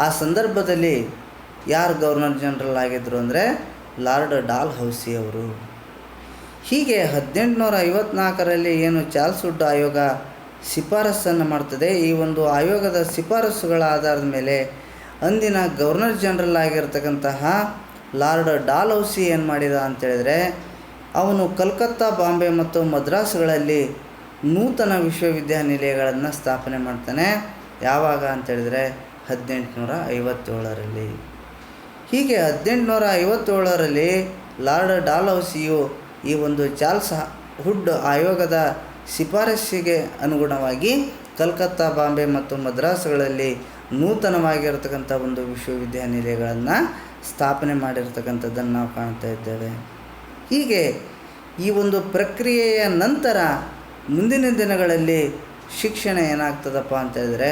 Speaker 1: ಆ ಸಂದರ್ಭದಲ್ಲಿ ಯಾರು ಗವರ್ನರ್ ಜನರಲ್ ಆಗಿದ್ದರು ಅಂದರೆ ಲಾರ್ಡ್ ಡಾಲ್ಹೌಸಿ ಅವರು. ಹೀಗೆ 1854ರಲ್ಲಿ ಏನು ಚಾರ್ಲ್ಸ್ ವುಡ್ ಆಯೋಗ ಶಿಫಾರಸನ್ನು ಮಾಡ್ತದೆ, ಈ ಒಂದು ಆಯೋಗದ ಶಿಫಾರಸುಗಳ ಆಧಾರದ ಮೇಲೆ ಅಂದಿನ ಗವರ್ನರ್ ಜನರಲ್ ಆಗಿರ್ತಕ್ಕಂತಹ ಲಾರ್ಡ್ ಡಾಲ್ಹೌಸಿ ಏನು ಮಾಡಿದ ಅಂತೇಳಿದರೆ, ಅವನು ಕಲ್ಕತ್ತಾ, ಬಾಂಬೆ ಮತ್ತು ಮದ್ರಾಸ್ಗಳಲ್ಲಿ ನೂತನ ವಿಶ್ವವಿದ್ಯಾನಿಲಯಗಳನ್ನು ಸ್ಥಾಪನೆ ಮಾಡ್ತಾನೆ. ಯಾವಾಗ ಅಂತೇಳಿದರೆ 1857ರಲ್ಲಿ. ಹೀಗೆ 1857ರಲ್ಲಿ ಲಾರ್ಡ್ ಡಾಲ್ಹೌಸಿಯು ಈ ಒಂದು ಚಾರ್ಲ್ಸ್ ಹುಡ್ ಆಯೋಗದ ಶಿಫಾರಸ್ಸಿಗೆ ಅನುಗುಣವಾಗಿ ಕಲ್ಕತ್ತಾ, ಬಾಂಬೆ ಮತ್ತು ಮದ್ರಾಸುಗಳಲ್ಲಿ ನೂತನವಾಗಿರತಕ್ಕಂಥ ಒಂದು ವಿಶ್ವವಿದ್ಯಾನಿಲಯಗಳನ್ನು ಸ್ಥಾಪನೆ ಮಾಡಿರ್ತಕ್ಕಂಥದ್ದನ್ನು ನಾವು ಕಾಣ್ತಾ ಇದ್ದೇವೆ. ಹೀಗೆ ಈ ಒಂದು ಪ್ರಕ್ರಿಯೆಯ ನಂತರ ಮುಂದಿನ ದಿನಗಳಲ್ಲಿ ಶಿಕ್ಷಣ ಏನಾಗ್ತದಪ್ಪ ಅಂತ ಹೇಳಿದ್ರೆ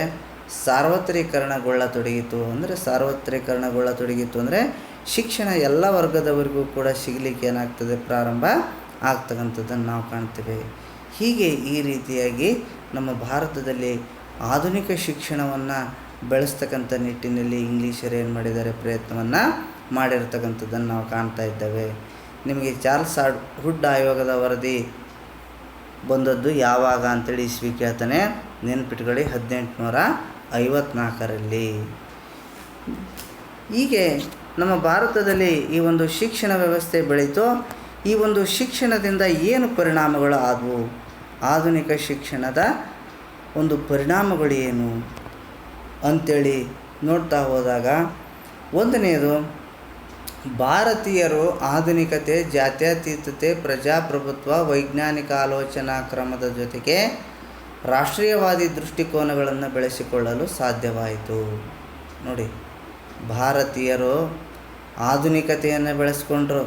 Speaker 1: ಸಾರ್ವತ್ರೀಕರಣಗೊಳ್ಳತೊಡಗಿತು. ಅಂದರೆ ಶಿಕ್ಷಣ ಎಲ್ಲ ವರ್ಗದವರಿಗೂ ಕೂಡ ಸಿಗಲಿಕ್ಕೆ ಏನಾಗ್ತದೆ, ಪ್ರಾರಂಭ ಆಗ್ತಕ್ಕಂಥದ್ದನ್ನು ನಾವು ಕಾಣ್ತೇವೆ. ಹೀಗೆ ಈ ರೀತಿಯಾಗಿ ನಮ್ಮ ಭಾರತದಲ್ಲಿ ಆಧುನಿಕ ಶಿಕ್ಷಣವನ್ನು ಬೆಳೆಸ್ತಕ್ಕಂಥ ನಿಟ್ಟಿನಲ್ಲಿ ಇಂಗ್ಲೀಷರು ಏನು ಮಾಡಿದ್ದಾರೆ, ಪ್ರಯತ್ನವನ್ನು ಮಾಡಿರ್ತಕ್ಕಂಥದ್ದನ್ನು ನಾವು ಕಾಣ್ತಾ ಇದ್ದೇವೆ. ನಿಮಗೆ ಚಾರ್ಲ್ಸ್ ಹುಡ್ ಆಯೋಗದ ವರದಿ ಬಂದದ್ದು ಯಾವಾಗ ಅಂತೇಳಿ ಇಸ್ವಿ ಕೇಳ್ತಾನೆ, ನೆನ್ಪಿಟ್ಕೊಳ್ಳಿ, 1854ರಲ್ಲಿ. ಹೀಗೆ ನಮ್ಮ ಭಾರತದಲ್ಲಿ ಈ ಒಂದು ಶಿಕ್ಷಣ ವ್ಯವಸ್ಥೆ ಬೆಳೀತು. ಈ ಒಂದು ಶಿಕ್ಷಣದಿಂದ ಏನು ಪರಿಣಾಮಗಳು ಆದವು, ಆಧುನಿಕ ಶಿಕ್ಷಣದ ಒಂದು ಪರಿಣಾಮಗಳು ಏನು ಅಂಥೇಳಿ ನೋಡ್ತಾ ಹೋದಾಗ, ಒಂದನೆಯದು ಭಾರತೀಯರು ಆಧುನಿಕತೆ, ಜಾತ್ಯತೀತತೆ, ಪ್ರಜಾಪ್ರಭುತ್ವ, ವೈಜ್ಞಾನಿಕ ಆಲೋಚನಾ ಕ್ರಮದ ಜೊತೆಗೆ ರಾಷ್ಟ್ರೀಯವಾದಿ ದೃಷ್ಟಿಕೋನಗಳನ್ನು ಬೆಳೆಸಿಕೊಳ್ಳಲು ಸಾಧ್ಯವಾಯಿತು. ನೋಡಿ, ಭಾರತೀಯರು ಆಧುನಿಕತೆಯನ್ನು ಬೆಳೆಸ್ಕೊಂಡ್ರು.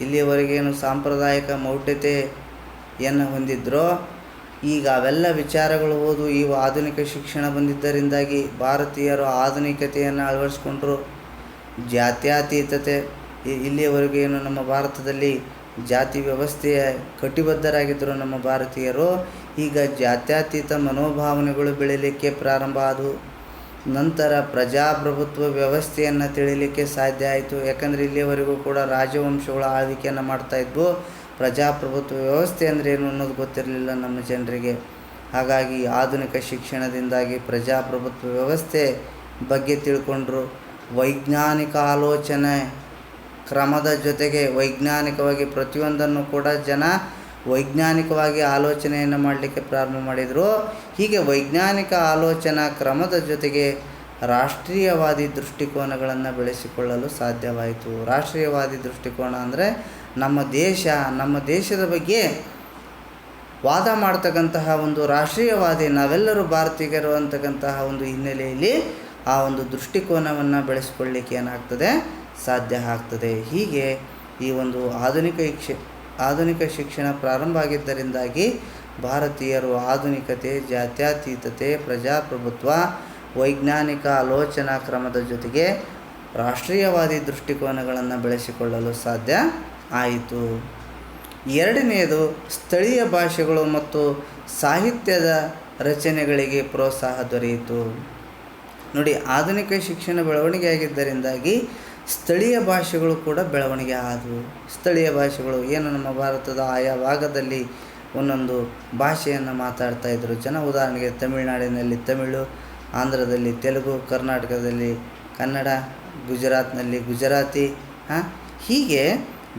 Speaker 1: ಇಲ್ಲಿಯವರೆಗೇನು ಸಾಂಪ್ರದಾಯಿಕ ಮೌಢ್ಯತೆಯನ್ನು ಹೊಂದಿದ್ರೋ, ಈಗ ಅವೆಲ್ಲ ವಿಚಾರಗಳು ಹೋದು ಇವು ಆಧುನಿಕ ಶಿಕ್ಷಣ ಬಂದಿದ್ದರಿಂದಾಗಿ ಭಾರತೀಯರು ಆಧುನಿಕತೆಯನ್ನು ಅಳವಡಿಸ್ಕೊಂಡ್ರು. ಜಾತ್ಯತೀತತೆ, ಇಲ್ಲಿಯವರೆಗೇನು ನಮ್ಮ ಭಾರತದಲ್ಲಿ ಜಾತಿ ವ್ಯವಸ್ಥೆಯ ಕಟಿಬದ್ಧರಾಗಿದ್ದರು ನಮ್ಮ ಭಾರತೀಯರು, ಈಗ ಜಾತ್ಯತೀತ ಮನೋಭಾವನೆಗಳು ಬೆಳೀಲಿಕ್ಕೆ ಪ್ರಾರಂಭ ಆದವು. ನಂತರ ಪ್ರಜಾಪ್ರಭುತ್ವ ವ್ಯವಸ್ಥೆಯನ್ನು ತಿಳಿಲಿಕ್ಕೆ ಸಾಧ್ಯ ಆಯಿತು. ಯಾಕಂದರೆ ಇಲ್ಲಿಯವರೆಗೂ ಕೂಡ ರಾಜವಂಶಗಳ ಆಳ್ವಿಕೆಯನ್ನು ಮಾಡ್ತಾಯಿದ್ವು. ಪ್ರಜಾಪ್ರಭುತ್ವ ವ್ಯವಸ್ಥೆ ಅಂದರೆ ಏನು ಅನ್ನೋದು ಗೊತ್ತಿರಲಿಲ್ಲ ನಮ್ಮ ಜನರಿಗೆ. ಹಾಗಾಗಿ ಆಧುನಿಕ ಶಿಕ್ಷಣದಿಂದಾಗಿ ಪ್ರಜಾಪ್ರಭುತ್ವ ವ್ಯವಸ್ಥೆ ಬಗ್ಗೆ ತಿಳ್ಕೊಂಡ್ರು. ವೈಜ್ಞಾನಿಕ ಆಲೋಚನೆ ಕ್ರಮದ ಜೊತೆಗೆ ವೈಜ್ಞಾನಿಕವಾಗಿ ಪ್ರತಿಯೊಂದನ್ನು ಕೂಡ ಜನ ವೈಜ್ಞಾನಿಕವಾಗಿ ಆಲೋಚನೆಯನ್ನು ಮಾಡಲಿಕ್ಕೆ ಪ್ರಾರಂಭ ಮಾಡಿದರು. ಹೀಗೆ ವೈಜ್ಞಾನಿಕ ಆಲೋಚನಾ ಕ್ರಮದ ಜೊತೆಗೆ ರಾಷ್ಟ್ರೀಯವಾದಿ ದೃಷ್ಟಿಕೋನಗಳನ್ನು ಬೆಳೆಸಿಕೊಳ್ಳಲು ಸಾಧ್ಯವಾಯಿತು. ರಾಷ್ಟ್ರೀಯವಾದಿ ದೃಷ್ಟಿಕೋನ ಅಂದರೆ ನಮ್ಮ ದೇಶದ ಬಗ್ಗೆ ವಾದ ಮಾಡ್ತಕ್ಕಂತಹ ಒಂದು ರಾಷ್ಟ್ರೀಯವಾದಿ, ನಾವೆಲ್ಲರೂ ಭಾರತೀಯರು ಅಂತಕ್ಕಂತಹ ಒಂದು ಹಿನ್ನೆಲೆಯಲ್ಲಿ ಆ ಒಂದು ದೃಷ್ಟಿಕೋನವನ್ನು ಬೆಳೆಸಿಕೊಳ್ಳಲಿಕ್ಕೆ ಏನಾಗ್ತದೆ, ಸಾಧ್ಯ ಆಗ್ತದೆ. ಹೀಗೆ ಈ ಒಂದು ಆಧುನಿಕ ಶಿಕ್ಷಣ ಪ್ರಾರಂಭ ಆಗಿದ್ದರಿಂದಾಗಿ ಭಾರತೀಯರು ಆಧುನಿಕತೆ, ಜಾತ್ಯತೀತತೆ, ಪ್ರಜಾಪ್ರಭುತ್ವ, ವೈಜ್ಞಾನಿಕ ಆಲೋಚನಾ ಕ್ರಮದ ಜೊತೆಗೆ ರಾಷ್ಟ್ರೀಯವಾದಿ ದೃಷ್ಟಿಕೋನಗಳನ್ನು ಬೆಳೆಸಿಕೊಳ್ಳಲು ಸಾಧ್ಯ ಆಯಿತು. ಎರಡನೆಯದು ಸ್ಥಳೀಯ ಭಾಷೆಗಳು ಮತ್ತು ಸಾಹಿತ್ಯದ ರಚನೆಗಳಿಗೆ ಪ್ರೋತ್ಸಾಹ ದೊರೆಯಿತು. ನೋಡಿ, ಆಧುನಿಕ ಶಿಕ್ಷಣ ಬೆಳವಣಿಗೆ ಆಗಿದ್ದರಿಂದಾಗಿ ಸ್ಥಳೀಯ ಭಾಷೆಗಳು ಕೂಡ ಬೆಳವಣಿಗೆ ಆದವು. ಸ್ಥಳೀಯ ಭಾಷೆಗಳು ಏನು, ನಮ್ಮ ಭಾರತದ ಆಯಾ ಭಾಗದಲ್ಲಿ ಒಂದೊಂದು ಭಾಷೆಯನ್ನು ಮಾತಾಡ್ತಾಯಿದ್ರು ಜನ. ಉದಾಹರಣೆಗೆ ತಮಿಳುನಾಡಿನಲ್ಲಿ ತಮಿಳು, ಆಂಧ್ರದಲ್ಲಿ ತೆಲುಗು, ಕರ್ನಾಟಕದಲ್ಲಿ ಕನ್ನಡ, ಗುಜರಾತ್ನಲ್ಲಿ ಗುಜರಾತಿ, ಹೀಗೆ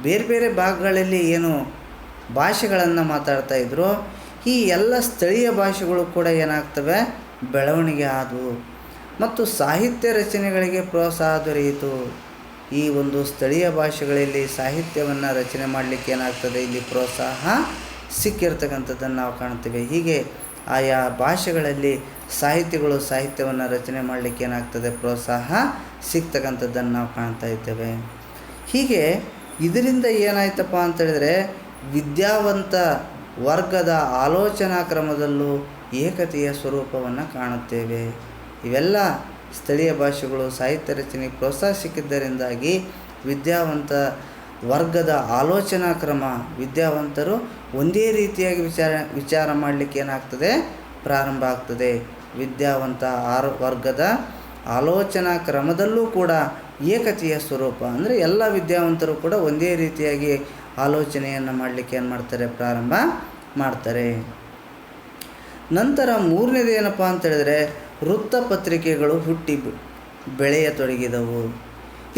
Speaker 1: ಬೇರೆ ಬೇರೆ ಭಾಗಗಳಲ್ಲಿ ಏನು ಭಾಷೆಗಳನ್ನು ಮಾತಾಡ್ತಾಯಿದ್ರು. ಈ ಎಲ್ಲ ಸ್ಥಳೀಯ ಭಾಷೆಗಳು ಕೂಡ ಏನಾಗ್ತವೆ, ಬೆಳವಣಿಗೆ ಆದವು. ಮತ್ತು ಸಾಹಿತ್ಯ ರಚನೆಗಳಿಗೆ ಪ್ರೋತ್ಸಾಹ ದೊರೆಯಿತು. ಈ ಒಂದು ಸ್ಥಳೀಯ ಭಾಷೆಗಳಲ್ಲಿ ಸಾಹಿತ್ಯವನ್ನು ರಚನೆ ಮಾಡಲಿಕ್ಕೆ ಏನಾಗ್ತದೆ, ಇಲ್ಲಿ ಪ್ರೋತ್ಸಾಹ ಸಿಕ್ಕಿರ್ತಕ್ಕಂಥದ್ದನ್ನು ನಾವು ಕಾಣ್ತೇವೆ. ಹೀಗೆ ಆಯಾ ಭಾಷೆಗಳಲ್ಲಿ ಸಾಹಿತ್ಯವನ್ನು ರಚನೆ ಮಾಡಲಿಕ್ಕೆ ಏನಾಗ್ತದೆ, ಪ್ರೋತ್ಸಾಹ ಸಿಗ್ತಕ್ಕಂಥದ್ದನ್ನು ನಾವು ಕಾಣ್ತಾ ಇದ್ದೇವೆ. ಹೀಗೆ ಇದರಿಂದ ಏನಾಯ್ತಪ್ಪ ಅಂತೇಳಿದರೆ ವಿದ್ಯಾವಂತ ವರ್ಗದ ಆಲೋಚನಾ ಕ್ರಮದಲ್ಲೂ ಏಕತೆಯ ಸ್ವರೂಪವನ್ನು ಕಾಣುತ್ತೇವೆ. ಇವೆಲ್ಲ ಸ್ಥಳೀಯ ಭಾಷೆಗಳು ಸಾಹಿತ್ಯ ರಚನೆಗೆ ಪ್ರೋತ್ಸಾಹ ಸಿಕ್ಕಿದ್ದರಿಂದಾಗಿ ವಿದ್ಯಾವಂತ ವರ್ಗದ ಆಲೋಚನಾ ಕ್ರಮ, ವಿದ್ಯಾವಂತರು ಒಂದೇ ರೀತಿಯಾಗಿ ವಿಚಾರ ಮಾಡಲಿಕ್ಕೆ ಏನಾಗ್ತದೆ, ಪ್ರಾರಂಭ ಆಗ್ತದೆ. ವಿದ್ಯಾವಂತ ವರ್ಗದ ಆಲೋಚನಾ ಕ್ರಮದಲ್ಲೂ ಕೂಡ ಏಕತೆಯ ಸ್ವರೂಪ ಅಂದರೆ ಎಲ್ಲ ವಿದ್ಯಾವಂತರು ಕೂಡ ಒಂದೇ ರೀತಿಯಾಗಿ ಆಲೋಚನೆಯನ್ನು ಮಾಡಲಿಕ್ಕೆ ಏನು ಮಾಡ್ತಾರೆ, ಪ್ರಾರಂಭ ಮಾಡ್ತಾರೆ. ನಂತರ ಮೂರನೇದು ಏನಪ್ಪ ಅಂತೇಳಿದರೆ ವೃತ್ತಪತ್ರಿಕೆಗಳು ಹುಟ್ಟಿ ಬೆಳೆಯತೊಡಗಿದವು.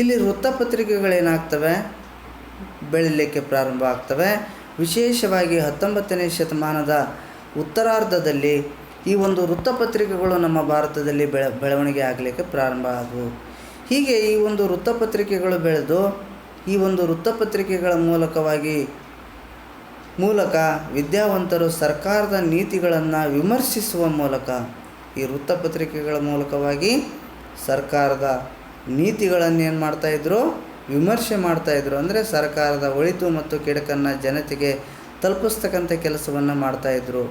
Speaker 1: ಇಲ್ಲಿ ವೃತ್ತಪತ್ರಿಕೆಗಳೇನಾಗ್ತವೆ, ಬೆಳೀಲಿಕ್ಕೆ ಪ್ರಾರಂಭ ಆಗ್ತವೆ. ವಿಶೇಷವಾಗಿ 19ನೇ ಶತಮಾನದ ಉತ್ತರಾರ್ಧದಲ್ಲಿ ಈ ಒಂದು ವೃತ್ತಪತ್ರಿಕೆಗಳು ನಮ್ಮ ಭಾರತದಲ್ಲಿ ಬೆಳವಣಿಗೆ ಆಗಲಿಕ್ಕೆ ಪ್ರಾರಂಭ ಆದವು. ಹೀಗೆ ಈ ಒಂದು ವೃತ್ತಪತ್ರಿಕೆಗಳು ಬೆಳೆದು ಈ ಒಂದು ವೃತ್ತಪತ್ರಿಕೆಗಳ ಮೂಲಕ ವಿದ್ಯಾವಂತರು ಸರ್ಕಾರದ ನೀತಿಗಳನ್ನು ವಿಮರ್ಶಿಸುವ ಮೂಲಕ, ಈ ವೃತ್ತಪತ್ರಿಕೆಗಳ ಮೂಲಕವಾಗಿ ಸರ್ಕಾರದ ನೀತಿಗಳನ್ನು ಏನು ಮಾಡ್ತಾಯಿದ್ರು, ವಿಮರ್ಶೆ ಮಾಡ್ತಾಯಿದ್ರು. ಅಂದರೆ ಸರ್ಕಾರದ ಒಳಿತು ಮತ್ತು ಕೆಡುಕನ್ನು ಜನತೆಗೆ ತಲುಪಿಸ್ತಕ್ಕಂಥ ಕೆಲಸವನ್ನು ಮಾಡ್ತಾಯಿದ್ರು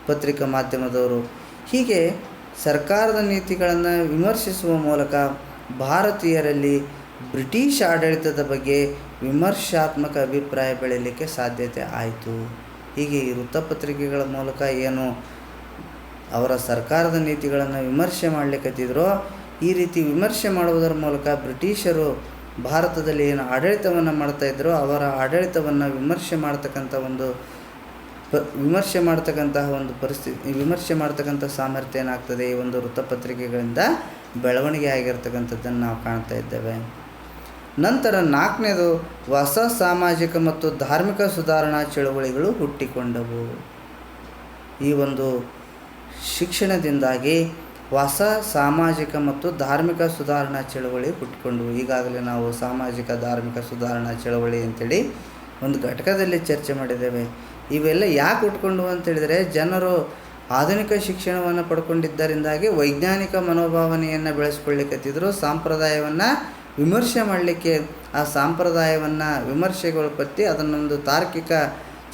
Speaker 1: ಪತ್ರಿಕಾ ಮಾಧ್ಯಮದವರು. ಹೀಗೆ ಸರ್ಕಾರದ ನೀತಿಗಳನ್ನು ವಿಮರ್ಶಿಸುವ ಮೂಲಕ ಭಾರತೀಯರಲ್ಲಿ ಬ್ರಿಟಿಷ್ ಆಡಳಿತದ ಬಗ್ಗೆ ವಿಮರ್ಶಾತ್ಮಕ ಅಭಿಪ್ರಾಯ ಬೆಳೀಲಿಕ್ಕೆ ಸಾಧ್ಯತೆ ಆಯಿತು. ಹೀಗೆ ಈ ವೃತ್ತಪತ್ರಿಕೆಗಳ ಮೂಲಕ ಏನು ಅವರ ಸರ್ಕಾರದ ನೀತಿಗಳನ್ನು ವಿಮರ್ಶೆ ಮಾಡಲಿಕ್ಕತ್ತಿದ್ರೋ, ಈ ರೀತಿ ವಿಮರ್ಶೆ ಮಾಡುವುದರ ಮೂಲಕ ಬ್ರಿಟಿಷರು ಭಾರತದಲ್ಲಿ ಏನು ಆಡಳಿತವನ್ನು ಮಾಡ್ತಾಯಿದ್ರು ಅವರ ಆಡಳಿತವನ್ನು ವಿಮರ್ಶೆ ಮಾಡ್ತಕ್ಕಂಥ ಸಾಮರ್ಥ್ಯ ಏನಾಗ್ತದೆ ಈ ಒಂದು ವೃತ್ತಪತ್ರಿಕೆಗಳಿಂದ ಬೆಳವಣಿಗೆ ಆಗಿರ್ತಕ್ಕಂಥದ್ದನ್ನು ನಾವು ಕಾಣ್ತಾ ಇದ್ದೇವೆ. ನಂತರ 4ನೇದು, ಹೊಸ ಸಾಮಾಜಿಕ ಮತ್ತು ಧಾರ್ಮಿಕ ಸುಧಾರಣಾ ಚಳುವಳಿಗಳು ಹುಟ್ಟಿಕೊಂಡವು. ಈ ಒಂದು ಶಿಕ್ಷಣದಿಂದಾಗಿ ಹೊಸ ಸಾಮಾಜಿಕ ಮತ್ತು ಧಾರ್ಮಿಕ ಸುಧಾರಣಾ ಚಳವಳಿ ಹುಟ್ಟಿಕೊಂಡವು. ಈಗಾಗಲೇ ನಾವು ಸಾಮಾಜಿಕ ಧಾರ್ಮಿಕ ಸುಧಾರಣಾ ಚಳವಳಿ ಅಂತೇಳಿ ಒಂದು ಘಟಕದಲ್ಲಿ ಚರ್ಚೆ ಮಾಡಿದ್ದೇವೆ. ಇವೆಲ್ಲ ಯಾಕೆ ಹುಟ್ಕೊಂಡವು ಅಂತೇಳಿದರೆ, ಜನರು ಆಧುನಿಕ ಶಿಕ್ಷಣವನ್ನು ಪಡ್ಕೊಂಡಿದ್ದರಿಂದಾಗಿ ವೈಜ್ಞಾನಿಕ ಮನೋಭಾವನೆಯನ್ನು ಬೆಳೆಸ್ಕೊಳ್ಳಿಕ್ಕತ್ತಿದ್ರು. ಸಾಂಪ್ರದಾಯವನ್ನು ವಿಮರ್ಶೆ ಮಾಡಲಿಕ್ಕೆ, ಆ ಸಾಂಪ್ರದಾಯವನ್ನು ವಿಮರ್ಶೆಗೊಳಪಟ್ಟು ಅದನ್ನೊಂದು ತಾರ್ಕಿಕ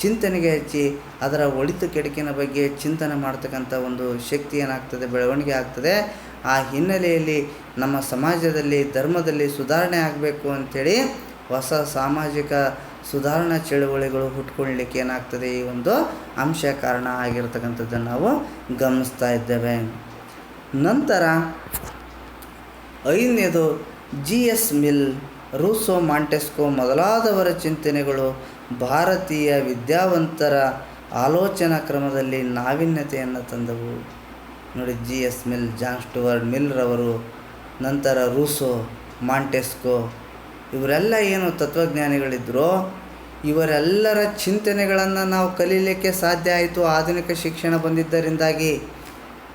Speaker 1: ಚಿಂತನೆಗೆ ಹಚ್ಚಿ ಅದರ ಒಳಿತು ಕೆಡುಕಿನ ಬಗ್ಗೆ ಚಿಂತನೆ ಮಾಡ್ತಕ್ಕಂಥ ಒಂದು ಶಕ್ತಿ ಏನಾಗ್ತದೆ, ಬೆಳವಣಿಗೆ ಆಗ್ತದೆ. ಆ ಹಿನ್ನೆಲೆಯಲ್ಲಿ ನಮ್ಮ ಸಮಾಜದಲ್ಲಿ ಧರ್ಮದಲ್ಲಿ ಸುಧಾರಣೆ ಆಗಬೇಕು ಅಂಥೇಳಿ ಹೊಸ ಸಾಮಾಜಿಕ ಸುಧಾರಣಾ ಚಳುವಳಿಗಳು ಹುಟ್ಕೊಳ್ಳಲಿಕ್ಕೆ ಏನಾಗ್ತದೆ, ಈ ಒಂದು ಅಂಶ ಕಾರಣ ಆಗಿರ್ತಕ್ಕಂಥದ್ದನ್ನು ನಾವು ಗಮನಿಸ್ತಾ ಇದ್ದೇವೆ. ನಂತರ 5ನೇದು, G.S. ಮಿಲ್, ರೂಸೋ, ಮಾಂಟೆಸ್ಕೋ ಮೊದಲಾದವರ ಚಿಂತನೆಗಳು ಭಾರತೀಯ ವಿದ್ಯಾವಂತರ ಆಲೋಚನಾ ಕ್ರಮದಲ್ಲಿ ನಾವೀನ್ಯತೆಯನ್ನು ತಂದವು. ನೋಡಿ, G.S. ಮಿಲ್, ಜಾನ್ ಸ್ಟುವರ್ಟ್ ಮಿಲ್ರವರು, ನಂತರ ರೂಸೋ, ಮಾಂಟೆಸ್ಕೋ ಇವರೆಲ್ಲ ಏನು ತತ್ವಜ್ಞಾನಿಗಳಿದ್ದರೋ ಇವರೆಲ್ಲರ ಚಿಂತನೆಗಳನ್ನು ನಾವು ಕಲೀಲಿಕ್ಕೆ ಸಾಧ್ಯ ಆಯಿತು. ಆಧುನಿಕ ಶಿಕ್ಷಣ ಬಂದಿದ್ದರಿಂದಾಗಿ,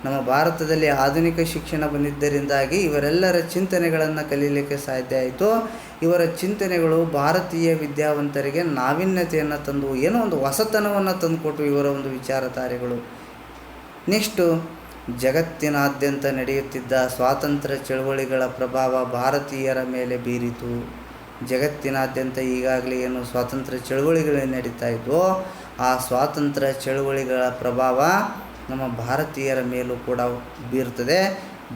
Speaker 1: ನಮ್ಮ ಭಾರತದಲ್ಲಿ ಆಧುನಿಕ ಶಿಕ್ಷಣ ಬಂದಿದ್ದರಿಂದಾಗಿ ಇವರೆಲ್ಲರ ಚಿಂತನೆಗಳನ್ನು ಕಲೀಲಿಕ್ಕೆ ಸಾಧ್ಯ ಆಯಿತು. ಇವರ ಚಿಂತನೆಗಳು ಭಾರತೀಯ ವಿದ್ಯಾವಂತರಿಗೆ ನಾವೀನ್ಯತೆಯನ್ನು ತಂದು, ಏನೋ ಒಂದು ಹೊಸತನವನ್ನು ತಂದುಕೊಟ್ಟು ಇವರ ಒಂದು ವಿಚಾರಧಾರೆಗಳು. ನೆಕ್ಸ್ಟು, ಜಗತ್ತಿನಾದ್ಯಂತ ನಡೆಯುತ್ತಿದ್ದ ಸ್ವಾತಂತ್ರ್ಯ ಚಳವಳಿಗಳ ಪ್ರಭಾವ ಭಾರತೀಯರ ಮೇಲೆ ಬೀರಿತು. ಜಗತ್ತಿನಾದ್ಯಂತ ಈಗಾಗಲೇ ಏನು ಸ್ವಾತಂತ್ರ್ಯ ಚಳವಳಿಗಳು ನಡೀತಾ ಇದ್ವೋ ಆ ಸ್ವಾತಂತ್ರ್ಯ ಚಳವಳಿಗಳ ಪ್ರಭಾವ ನಮ್ಮ ಭಾರತೀಯರ ಮೇಲೂ ಕೂಡ ಬೀರ್ತದೆ.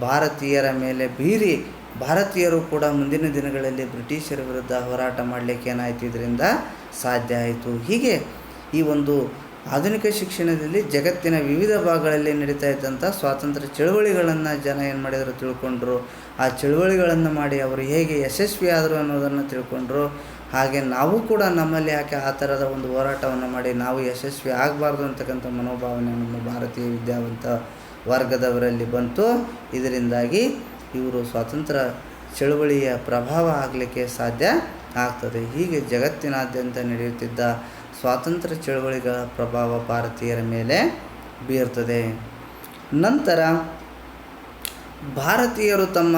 Speaker 1: ಭಾರತೀಯರ ಮೇಲೆ ಬೀರಿ ಭಾರತೀಯರು ಕೂಡ ಮುಂದಿನ ದಿನಗಳಲ್ಲಿ ಬ್ರಿಟಿಷರ ವಿರುದ್ಧ ಹೋರಾಟ ಮಾಡಲಿಕ್ಕೆ ಏನಾಯಿತು, ಇದರಿಂದ ಸಾಧ್ಯ ಆಯಿತು. ಹೀಗೆ ಈ ಒಂದು ಆಧುನಿಕ ಶಿಕ್ಷಣದಲ್ಲಿ ಜಗತ್ತಿನ ವಿವಿಧ ಭಾಗಗಳಲ್ಲಿ ನಡೀತಾ ಇದ್ದಂಥ ಸ್ವಾತಂತ್ರ್ಯ ಚಳವಳಿಗಳನ್ನು ಜನ ಏನು ಮಾಡಿದರು, ತಿಳ್ಕೊಂಡ್ರು. ಆ ಚಳವಳಿಗಳನ್ನು ಮಾಡಿ ಅವರು ಹೇಗೆ ಯಶಸ್ವಿಯಾದರು ಅನ್ನೋದನ್ನು ತಿಳ್ಕೊಂಡ್ರು. ಹಾಗೆ ನಾವು ಕೂಡ ನಮ್ಮಲ್ಲಿ ಯಾಕೆ ಆ ಥರದ ಒಂದು ಹೋರಾಟವನ್ನು ಮಾಡಿ ನಾವು ಯಶಸ್ವಿ ಆಗಬಾರ್ದು ಅಂತಕ್ಕಂಥ ಮನೋಭಾವನೆ ನಮ್ಮ ಭಾರತೀಯ ವಿದ್ಯಾವಂತ ವರ್ಗದವರಲ್ಲಿ ಬಂತು. ಇದರಿಂದಾಗಿ ಇವರು ಸ್ವಾತಂತ್ರ್ಯ ಚಳವಳಿಯ ಪ್ರಭಾವ ಆಗಲಿಕ್ಕೆ ಸಾಧ್ಯ ಆಗ್ತದೆ. ಹೀಗೆ ಜಗತ್ತಿನಾದ್ಯಂತ ನಡೆಯುತ್ತಿದ್ದ ಸ್ವಾತಂತ್ರ್ಯ ಚಳವಳಿಗಳ ಪ್ರಭಾವ ಭಾರತೀಯರ ಮೇಲೆ ಬೀರ್ತದೆ. ನಂತರ ಭಾರತೀಯರು ತಮ್ಮ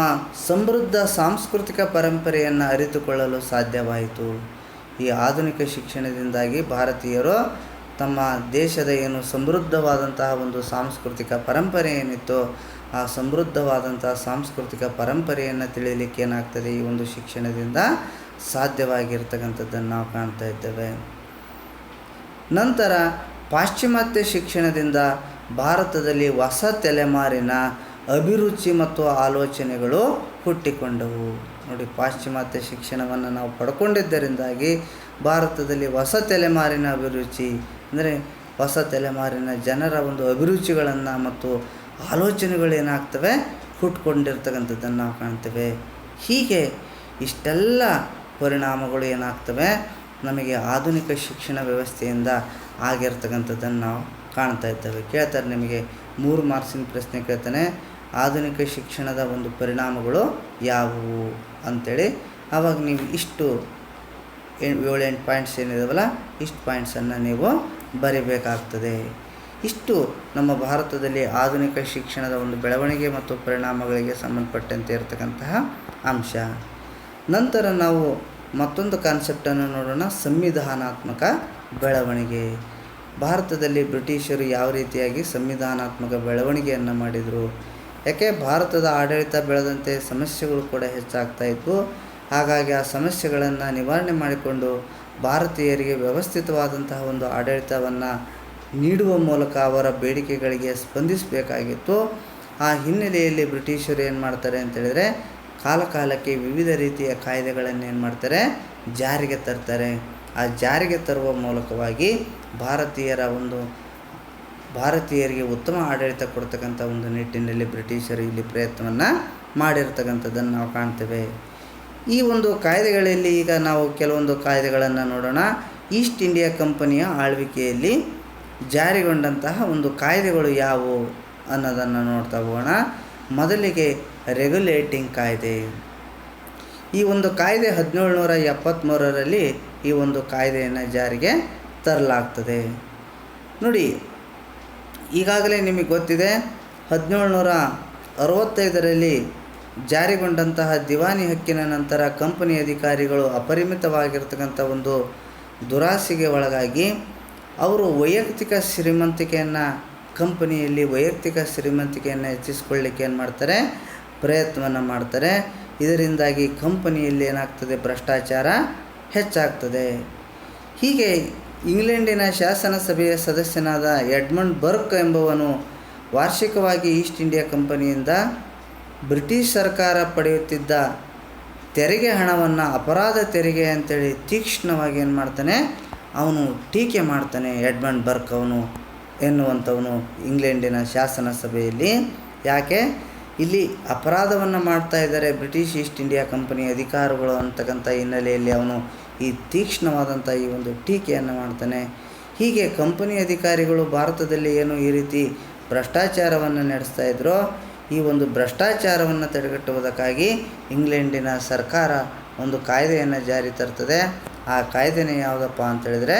Speaker 1: ಸಮೃದ್ಧ ಸಾಂಸ್ಕೃತಿಕ ಪರಂಪರೆಯನ್ನು ಅರಿತುಕೊಳ್ಳಲು ಸಾಧ್ಯವಾಯಿತು. ಈ ಆಧುನಿಕ ಶಿಕ್ಷಣದಿಂದಾಗಿ ಭಾರತೀಯರು ತಮ್ಮ ದೇಶದ ಏನು ಸಮೃದ್ಧವಾದಂತಹ ಒಂದು ಸಾಂಸ್ಕೃತಿಕ ಪರಂಪರೆ ಏನಿತ್ತು ಆ ಸಮೃದ್ಧವಾದಂತಹ ಸಾಂಸ್ಕೃತಿಕ ಪರಂಪರೆಯನ್ನು ತಿಳಿಯಲಿಕ್ಕೆ ಏನಾಗ್ತದೆ, ಈ ಒಂದು ಶಿಕ್ಷಣದಿಂದ ಸಾಧ್ಯವಾಗಿರ್ತಕ್ಕಂಥದ್ದನ್ನು ನಾವು ಕಾಣ್ತಾ ಇದ್ದೇವೆ. ನಂತರ ಪಾಶ್ಚಿಮಾತ್ಯ ಶಿಕ್ಷಣದಿಂದ ಭಾರತದಲ್ಲಿ ಹೊಸ ತಲೆಮಾರಿನ ಅಭಿರುಚಿ ಮತ್ತು ಆಲೋಚನೆಗಳು ಹುಟ್ಟಿಕೊಂಡವು. ನೋಡಿ, ಪಾಶ್ಚಿಮಾತ್ಯ ಶಿಕ್ಷಣವನ್ನು ನಾವು ಪಡ್ಕೊಂಡಿದ್ದರಿಂದಾಗಿ ಭಾರತದಲ್ಲಿ ಹೊಸ ತಲೆಮಾರಿನ ಅಭಿರುಚಿ ಅಂದರೆ ಹೊಸ ತಲೆಮಾರಿನ ಜನರ ಒಂದು ಅಭಿರುಚಿಗಳನ್ನು ಮತ್ತು ಆಲೋಚನೆಗಳೇನಾಗ್ತವೆ ಹುಟ್ಕೊಂಡಿರ್ತಕ್ಕಂಥದ್ದನ್ನು ನಾವು ಕಾಣ್ತೇವೆ. ಹೀಗೆ ಇಷ್ಟೆಲ್ಲ ಪರಿಣಾಮಗಳು ಏನಾಗ್ತವೆ ನಮಗೆ ಆಧುನಿಕ ಶಿಕ್ಷಣ ವ್ಯವಸ್ಥೆಯಿಂದ ಆಗಿರ್ತಕ್ಕಂಥದ್ದನ್ನು ನಾವು ಕಾಣ್ತಾ ಇದ್ದೇವೆ. ಕೇಳ್ತಾರೆ, ನಿಮಗೆ 3 ಮಾರ್ಕ್ಸಿನ ಪ್ರಶ್ನೆ ಕೇಳ್ತಾನೆ, ಆಧುನಿಕ ಶಿಕ್ಷಣದ ಒಂದು ಪರಿಣಾಮಗಳು ಯಾವುವು ಅಂಥೇಳಿ. ಆವಾಗ ನೀವು ಇಷ್ಟು 7-8 ಪಾಯಿಂಟ್ಸ್ ಏನಿದಾವಲ್ಲ ಇಷ್ಟು ಪಾಯಿಂಟ್ಸನ್ನು ನೀವು ಬರಿಬೇಕಾಗ್ತದೆ. ಇಷ್ಟು ನಮ್ಮ ಭಾರತದಲ್ಲಿ ಆಧುನಿಕ ಶಿಕ್ಷಣದ ಒಂದು ಬೆಳವಣಿಗೆ ಮತ್ತು ಪರಿಣಾಮಗಳಿಗೆ ಸಂಬಂಧಪಟ್ಟಂತೆ ಇರತಕ್ಕಂತಹ ಅಂಶ. ನಂತರ ನಾವು ಮತ್ತೊಂದು ಕಾನ್ಸೆಪ್ಟನ್ನು ನೋಡೋಣ, ಸಂವಿಧಾನಾತ್ಮಕ ಬೆಳವಣಿಗೆ. ಭಾರತದಲ್ಲಿ ಬ್ರಿಟಿಷರು ಯಾವ ರೀತಿಯಾಗಿ ಸಂವಿಧಾನಾತ್ಮಕ ಬೆಳವಣಿಗೆಯನ್ನು ಮಾಡಿದರು, ಯಾಕೆ ಭಾರತದ ಆಡಳಿತ ಬೆಳೆದಂತೆ ಸಮಸ್ಯೆಗಳು ಕೂಡ ಹೆಚ್ಚಾಗ್ತಾ ಇದ್ವು. ಹಾಗಾಗಿ ಆ ಸಮಸ್ಯೆಗಳನ್ನು ನಿವಾರಣೆ ಮಾಡಿಕೊಂಡು ಭಾರತೀಯರಿಗೆ ವ್ಯವಸ್ಥಿತವಾದಂತಹ ಒಂದು ಆಡಳಿತವನ್ನು ನೀಡುವ ಮೂಲಕ ಅವರ ಬೇಡಿಕೆಗಳಿಗೆ ಸ್ಪಂದಿಸಬೇಕಾಗಿತ್ತು. ಆ ಹಿನ್ನೆಲೆಯಲ್ಲಿ ಬ್ರಿಟಿಷರು ಏನು ಮಾಡ್ತಾರೆ ಅಂತೇಳಿದರೆ, ಕಾಲಕಾಲಕ್ಕೆ ವಿವಿಧ ರೀತಿಯ ಕಾಯ್ದೆಗಳನ್ನು ಏನು ಮಾಡ್ತಾರೆ, ಜಾರಿಗೆ ತರ್ತಾರೆ. ಆ ಜಾರಿಗೆ ತರುವ ಮೂಲಕವಾಗಿ ಭಾರತೀಯರಿಗೆ ಉತ್ತಮ ಆಡಳಿತ ಕೊಡ್ತಕ್ಕಂಥ ಒಂದು ನಿಟ್ಟಿನಲ್ಲಿ ಬ್ರಿಟಿಷರು ಇಲ್ಲಿ ಪ್ರಯತ್ನವನ್ನು ಮಾಡಿರ್ತಕ್ಕಂಥದ್ದನ್ನು ನಾವು ಕಾಣ್ತೇವೆ. ಈ ಒಂದು ಕಾಯ್ದೆಗಳಲ್ಲಿ ಈಗ ನಾವು ಕೆಲವೊಂದು ಕಾಯ್ದೆಗಳನ್ನು ನೋಡೋಣ. ಈಸ್ಟ್ ಇಂಡಿಯಾ ಕಂಪನಿಯ ಆಳ್ವಿಕೆಯಲ್ಲಿ ಜಾರಿಗೊಂಡಂತಹ ಒಂದು ಕಾಯ್ದೆಗಳು ಯಾವುವು ಅನ್ನೋದನ್ನು ನೋಡ್ತಾ ಹೋಗೋಣ. ಮೊದಲಿಗೆ ರೆಗ್ಯುಲೇಟಿಂಗ್ ಕಾಯ್ದೆ. ಈ ಒಂದು ಕಾಯ್ದೆ 1773ರಲ್ಲಿ ಈ ಒಂದು ಕಾಯ್ದೆಯನ್ನು ಜಾರಿಗೆ ತರಲಾಗ್ತದೆ. ನೋಡಿ, ಈಗಾಗಲೇ ನಿಮಗೆ ಗೊತ್ತಿದೆ, 1765ರಲ್ಲಿ ಜಾರಿಗೊಂಡಂತಹ ದಿವಾನಿ ಹಕ್ಕಿನ ನಂತರ ಕಂಪನಿ ಅಧಿಕಾರಿಗಳು ಅಪರಿಮಿತವಾಗಿರ್ತಕ್ಕಂಥ ಒಂದು ದುರಾಸೆಗೆ ಒಳಗಾಗಿ ಅವರು ಕಂಪನಿಯಲ್ಲಿ ವೈಯಕ್ತಿಕ ಶ್ರೀಮಂತಿಕೆಯನ್ನು ಹೆಚ್ಚಿಸಿಕೊಳ್ಳಲಿಕ್ಕೆ ಏನು ಮಾಡ್ತಾರೆ, ಪ್ರಯತ್ನವನ್ನು ಮಾಡ್ತಾರೆ. ಇದರಿಂದಾಗಿ ಕಂಪನಿಯಲ್ಲಿ ಏನಾಗ್ತದೆ, ಭ್ರಷ್ಟಾಚಾರ ಹೆಚ್ಚಾಗ್ತದೆ. ಹೀಗೆ ಇಂಗ್ಲೆಂಡಿನ ಶಾಸನಸಭೆಯ ಸದಸ್ಯನಾದ ಎಡ್ಮಂಡ್ ಬರ್ಕ್ ಎಂಬುವನು ವಾರ್ಷಿಕವಾಗಿ ಈಸ್ಟ್ ಇಂಡಿಯಾ ಕಂಪನಿಯಿಂದ ಬ್ರಿಟಿಷ್ ಸರ್ಕಾರ ಪಡೆಯುತ್ತಿದ್ದ ತೆರಿಗೆ ಹಣವನ್ನು ಅಪರಾಧ ತೆರಿಗೆ ಅಂತೇಳಿ ತೀಕ್ಷ್ಣವಾಗಿ ಏನು ಮಾಡ್ತಾನೆ, ಅವನು ಟೀಕೆ ಮಾಡ್ತಾನೆ. ಎಡ್ಮಂಡ್ ಬರ್ಕ್ ಎನ್ನುವಂಥವನು ಇಂಗ್ಲೆಂಡಿನ ಶಾಸನ ಸಭೆಯಲ್ಲಿ. ಯಾಕೆ ಇಲ್ಲಿ ಅಪರಾಧವನ್ನು ಮಾಡ್ತಾ ಇದ್ದಾರೆ ಬ್ರಿಟಿಷ್ ಈಸ್ಟ್ ಇಂಡಿಯಾ ಕಂಪನಿ ಅಧಿಕಾರಿಗಳು ಅಂತಕ್ಕಂಥ ಹಿನ್ನೆಲೆಯಲ್ಲಿ ಅವನು ಈ ತೀಕ್ಷ್ಣವಾದಂಥ ಈ ಒಂದು ಟೀಕೆಯನ್ನು ಮಾಡ್ತಾನೆ. ಹೀಗೆ ಕಂಪನಿ ಅಧಿಕಾರಿಗಳು ಭಾರತದಲ್ಲಿ ಏನು ಈ ರೀತಿ ಭ್ರಷ್ಟಾಚಾರವನ್ನು ನಡೆಸ್ತಾ ಇದ್ರೋ, ಈ ಒಂದು ಭ್ರಷ್ಟಾಚಾರವನ್ನು ತಡೆಗಟ್ಟುವುದಕ್ಕಾಗಿ ಇಂಗ್ಲೆಂಡಿನ ಸರ್ಕಾರ ಒಂದು ಕಾಯ್ದೆಯನ್ನು ಜಾರಿ ತರ್ತದೆ. ಆ ಕಾಯ್ದೆನೇ ಯಾವುದಪ್ಪ ಅಂತೇಳಿದರೆ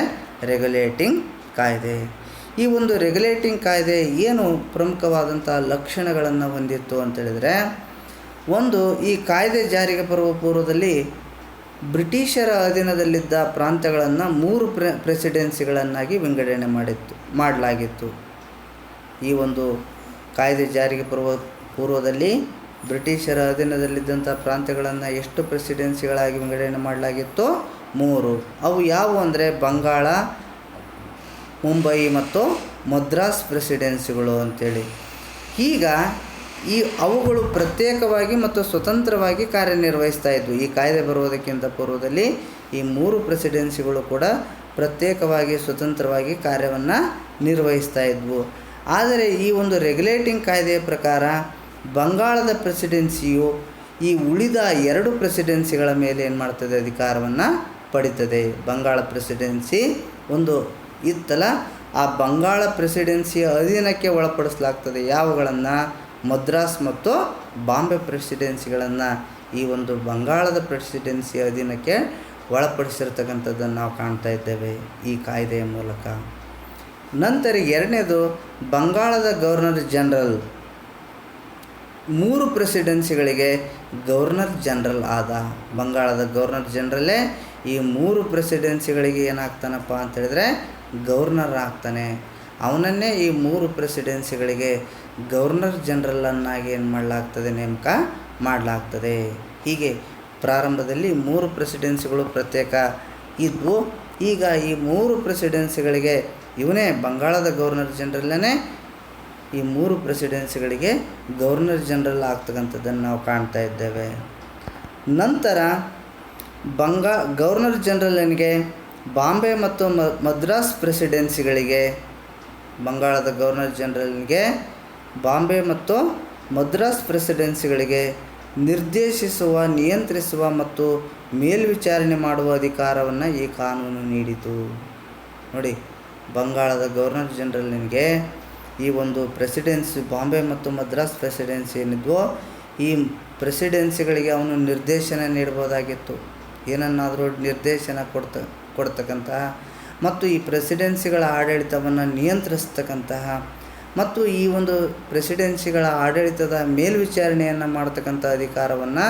Speaker 1: ರೆಗ್ಯುಲೇಟಿಂಗ್ ಕಾಯ್ದೆ. ಈ ಒಂದು ರೆಗ್ಯುಲೇಟಿಂಗ್ ಕಾಯ್ದೆ ಏನು ಪ್ರಮುಖವಾದಂಥ ಲಕ್ಷಣಗಳನ್ನು ಹೊಂದಿತ್ತು ಅಂತೇಳಿದರೆ, ಒಂದು, ಈ ಕಾಯ್ದೆ ಜಾರಿಗೆ ಬರುವ ಪೂರ್ವದಲ್ಲಿ ಬ್ರಿಟಿಷರ ಅಧೀನದಲ್ಲಿದ್ದ ಪ್ರಾಂತ್ಯಗಳನ್ನು 3 ಪ್ರೆಸಿಡೆನ್ಸಿಗಳನ್ನಾಗಿ ವಿಂಗಡಣೆ ಮಾಡಲಾಗಿತ್ತು. ಈ ಒಂದು ಕಾಯ್ದೆ ಜಾರಿಗೆ ಬರುವ ಪೂರ್ವದಲ್ಲಿ ಬ್ರಿಟಿಷರ ಅಧೀನದಲ್ಲಿದ್ದಂಥ ಪ್ರಾಂತ್ಯಗಳನ್ನು ಎಷ್ಟು ಪ್ರೆಸಿಡೆನ್ಸಿಗಳಾಗಿ ವಿಂಗಡಣೆ ಮಾಡಲಾಗಿತ್ತು? 3. ಅವು ಯಾವುವು ಅಂದರೆ ಬಂಗಾಳ, ಮುಂಬೈ ಮತ್ತು ಮದ್ರಾಸ್ ಪ್ರೆಸಿಡೆನ್ಸಿಗಳು ಅಂತೇಳಿ. ಈಗ ಅವುಗಳು ಪ್ರತ್ಯೇಕವಾಗಿ ಮತ್ತು ಸ್ವತಂತ್ರವಾಗಿ ಕಾರ್ಯನಿರ್ವಹಿಸ್ತಾ ಇದ್ವು. ಈ ಕಾಯ್ದೆ ಬರುವುದಕ್ಕಿಂತ ಪೂರ್ವದಲ್ಲಿ ಈ 3 ಪ್ರೆಸಿಡೆನ್ಸಿಗಳು ಕೂಡ ಪ್ರತ್ಯೇಕವಾಗಿ ಸ್ವತಂತ್ರವಾಗಿ ಕಾರ್ಯವನ್ನು ನಿರ್ವಹಿಸ್ತಾ ಇದ್ವು. ಆದರೆ ಈ ಒಂದು ರೆಗ್ಯುಲೇಟಿಂಗ್ ಕಾಯ್ದೆಯ ಪ್ರಕಾರ ಬಂಗಾಳದ ಪ್ರೆಸಿಡೆನ್ಸಿಯು ಈ ಉಳಿದ 2 ಪ್ರೆಸಿಡೆನ್ಸಿಗಳ ಮೇಲೆ ಏನು ಮಾಡ್ತದೆ, ಅಧಿಕಾರವನ್ನು ಪಡಿತದೆ. ಬಂಗಾಳ ಪ್ರೆಸಿಡೆನ್ಸಿ ಒಂದು ಇತ್ತಲ್ಲ, ಆ ಬಂಗಾಳ ಪ್ರೆಸಿಡೆನ್ಸಿಯ ಅಧೀನಕ್ಕೆ ಒಳಪಡಿಸಲಾಗ್ತದೆ. ಯಾವುಗಳನ್ನು? ಮದ್ರಾಸ್ ಮತ್ತು ಬಾಂಬೆ ಪ್ರೆಸಿಡೆನ್ಸಿಗಳನ್ನು ಈ ಒಂದು ಬಂಗಾಳದ ಪ್ರೆಸಿಡೆನ್ಸಿಯ ಅಧೀನಕ್ಕೆ ಒಳಪಡಿಸಿರ್ತಕ್ಕಂಥದ್ದನ್ನು ನಾವು ಕಾಣ್ತಾ ಇದ್ದೇವೆ ಈ ಕಾಯ್ದೆಯ ಮೂಲಕ. ನಂತರ 2ನೇದು ಬಂಗಾಳದ ಗವರ್ನರ್ ಜನರಲ್. 3 ಪ್ರೆಸಿಡೆನ್ಸಿಗಳಿಗೆ ಗವರ್ನರ್ ಜನರಲ್ ಆದ ಬಂಗಾಳದ ಗವರ್ನರ್ ಜನರಲ್ಲೇ ಈ 3 ಪ್ರೆಸಿಡೆನ್ಸಿಗಳಿಗೆ ಏನಾಗ್ತಾನಪ್ಪ ಅಂತೇಳಿದರೆ ಗವರ್ನರ್ ಆಗ್ತಾನೆ. ಅವನನ್ನೇ ಈ 3 ಪ್ರೆಸಿಡೆನ್ಸಿಗಳಿಗೆ ಗವರ್ನರ್ ಜನರಲನ್ನಾಗಿ ಏನು ಮಾಡಲಾಗ್ತದೆ, ನೇಮಕ ಮಾಡಲಾಗ್ತದೆ. ಹೀಗೆ ಪ್ರಾರಂಭದಲ್ಲಿ 3 ಪ್ರೆಸಿಡೆನ್ಸಿಗಳು ಪ್ರತ್ಯೇಕ ಇದ್ವು. ಈಗ ಈ 3 ಪ್ರೆಸಿಡೆನ್ಸಿಗಳಿಗೆ ಇವನೇ ಬಂಗಾಳದ ಗವರ್ನರ್ ಜನರಲ್ಲೇ ಈ 3 ಪ್ರೆಸಿಡೆನ್ಸಿಗಳಿಗೆ ಗವರ್ನರ್ ಜನರಲ್ ಆಗ್ತಕ್ಕಂಥದ್ದನ್ನು ನಾವು ಕಾಣ್ತಾ ಇದ್ದೇವೆ. ನಂತರ ಗವರ್ನರ್ ಜನರಲ್ನಿಗೆ ಬಾಂಬೆ ಮತ್ತು ಮದ್ರಾಸ್ ಪ್ರೆಸಿಡೆನ್ಸಿಗಳಿಗೆ, ಬಂಗಾಳದ ಗವರ್ನರ್ ಜನರಲ್ಗೆ ಬಾಂಬೆ ಮತ್ತು ಮದ್ರಾಸ್ ಪ್ರೆಸಿಡೆನ್ಸಿಗಳಿಗೆ ನಿರ್ದೇಶಿಸುವ, ನಿಯಂತ್ರಿಸುವ ಮತ್ತು ಮೇಲ್ವಿಚಾರಣೆ ಮಾಡುವ ಅಧಿಕಾರವನ್ನು ಈ ಕಾನೂನು ನೀಡಿತು. ನೋಡಿ, ಬಂಗಾಳದ ಗವರ್ನರ್ ಜನರಲ್ನಿಗೆ ಈ ಒಂದು ಪ್ರೆಸಿಡೆನ್ಸಿ ಬಾಂಬೆ ಮತ್ತು ಮದ್ರಾಸ್ ಪ್ರೆಸಿಡೆನ್ಸಿ ಏನಿದ್ವೋ ಈ ಪ್ರೆಸಿಡೆನ್ಸಿಗಳಿಗೆ ಅವನು ನಿರ್ದೇಶನ ನೀಡ್ಬೋದಾಗಿತ್ತು. ಏನನ್ನಾದರೂ ನಿರ್ದೇಶನ ಕೊಡ್ತಕ್ಕಂತಹ ಮತ್ತು ಈ ಪ್ರೆಸಿಡೆನ್ಸಿಗಳ ಆಡಳಿತವನ್ನು ನಿಯಂತ್ರಿಸ್ತಕ್ಕಂತಹ ಮತ್ತು ಈ ಒಂದು ಪ್ರೆಸಿಡೆನ್ಸಿಗಳ ಆಡಳಿತದ ಮೇಲ್ವಿಚಾರಣೆಯನ್ನು ಮಾಡ್ತಕ್ಕಂಥ ಅಧಿಕಾರವನ್ನು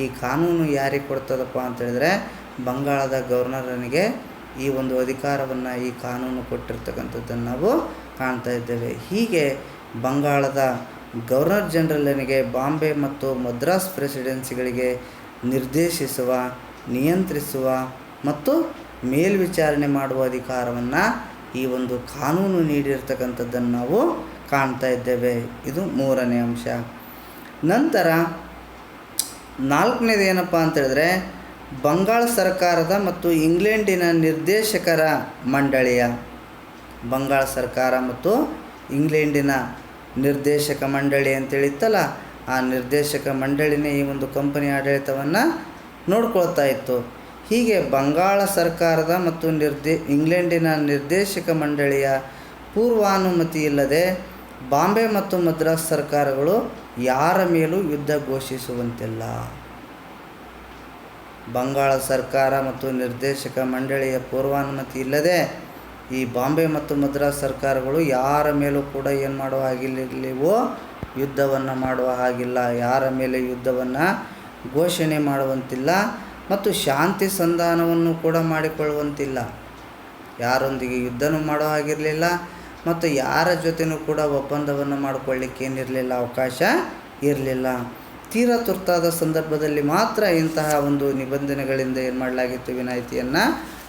Speaker 1: ಈ ಕಾನೂನು ಯಾರಿಗೆ ಕೊಡ್ತದಪ್ಪ ಅಂತೇಳಿದರೆ ಬಂಗಾಳದ ಗವರ್ನರನಿಗೆ ಈ ಒಂದು ಅಧಿಕಾರವನ್ನು ಈ ಕಾನೂನು ಕೊಟ್ಟಿರ್ತಕ್ಕಂಥದ್ದನ್ನು ನಾವು ಕಾಣ್ತಾ ಇದ್ದೇವೆ. ಹೀಗೆ ಬಂಗಾಳದ ಗವರ್ನರ್ ಜನರಲ್ನಿಗೆ ಬಾಂಬೆ ಮತ್ತು ಮದ್ರಾಸ್ ಪ್ರೆಸಿಡೆನ್ಸಿಗಳಿಗೆ ನಿರ್ದೇಶಿಸುವ, ನಿಯಂತ್ರಿಸುವ ಮತ್ತು ಮೇಲ್ವಿಚಾರಣೆ ಮಾಡುವ ಅಧಿಕಾರವನ್ನು ಈ ಒಂದು ಕಾನೂನು ನೀಡಿರ್ತಕ್ಕಂಥದ್ದನ್ನು ನಾವು ಕಾಣ್ತಾ ಇದ್ದೇವೆ. ಇದು ಮೂರನೇ ಅಂಶ. ನಂತರ ನಾಲ್ಕನೇದು ಏನಪ್ಪ ಅಂತೇಳಿದ್ರೆ ಬಂಗಾಳ ಸರ್ಕಾರದ ಮತ್ತು ಇಂಗ್ಲೆಂಡಿನ ನಿರ್ದೇಶಕರ ಮಂಡಳಿಯ ಬಂಗಾಳ ಸರ್ಕಾರ ಮತ್ತು ಇಂಗ್ಲೆಂಡಿನ ನಿರ್ದೇಶಕ ಮಂಡಳಿ ಅಂತೇಳಿತ್ತಲ್ಲ, ಆ ನಿರ್ದೇಶಕ ಮಂಡಳಿನೇ ಈ ಒಂದು ಕಂಪನಿ ಆಡಳಿತವನ್ನು ನೋಡ್ಕೊಳ್ತಾ ಇತ್ತು. ಹೀಗೆ ಬಂಗಾಳ ಸರ್ಕಾರದ ಮತ್ತು ಇಂಗ್ಲೆಂಡಿನ ನಿರ್ದೇಶಕ ಮಂಡಳಿಯ ಪೂರ್ವಾನುಮತಿ ಇಲ್ಲದೆ ಬಾಂಬೆ ಮತ್ತು ಮದ್ರಾಸ್ ಸರ್ಕಾರಗಳು ಯಾರ ಮೇಲೂ ಯುದ್ಧ ಘೋಷಿಸುವಂತಿಲ್ಲ. ಬಂಗಾಳ ಸರ್ಕಾರ ಮತ್ತು ನಿರ್ದೇಶಕ ಮಂಡಳಿಯ ಪೂರ್ವಾನುಮತಿ ಇಲ್ಲದೆ ಈ ಬಾಂಬೆ ಮತ್ತು ಮದ್ರಾಸ್ ಸರ್ಕಾರಗಳು ಯಾರ ಮೇಲೂ ಕೂಡ ಏನು ಮಾಡುವ ಹಾಗಿಲ್ಲವೋ ಯುದ್ಧವನ್ನು ಮಾಡುವ ಹಾಗಿಲ್ಲ, ಯಾರ ಮೇಲೆ ಯುದ್ಧವನ್ನು ಘೋಷಣೆ ಮಾಡುವಂತಿಲ್ಲ ಮತ್ತು ಶಾಂತಿ ಸಂಧಾನವನ್ನು ಕೂಡ ಮಾಡಿಕೊಳ್ಳುವಂತಿಲ್ಲ. ಯಾರೊಂದಿಗೆ ಯುದ್ಧನೂ ಮಾಡೋ ಹಾಗಿರಲಿಲ್ಲ ಮತ್ತು ಯಾರ ಜೊತೆನೂ ಕೂಡ ಒಪ್ಪಂದವನ್ನು ಮಾಡಿಕೊಳ್ಳಿಕ್ಕೆ ಏನಿರಲಿಲ್ಲ, ಅವಕಾಶ ಇರಲಿಲ್ಲ. ತೀರಾ ತುರ್ತಾದ ಸಂದರ್ಭದಲ್ಲಿ ಮಾತ್ರ ಇಂತಹ ಒಂದು ನಿಬಂಧನೆಗಳಿಂದ ಏನು ಮಾಡಲಾಗಿತ್ತು, ವಿನಾಯಿತಿಯನ್ನು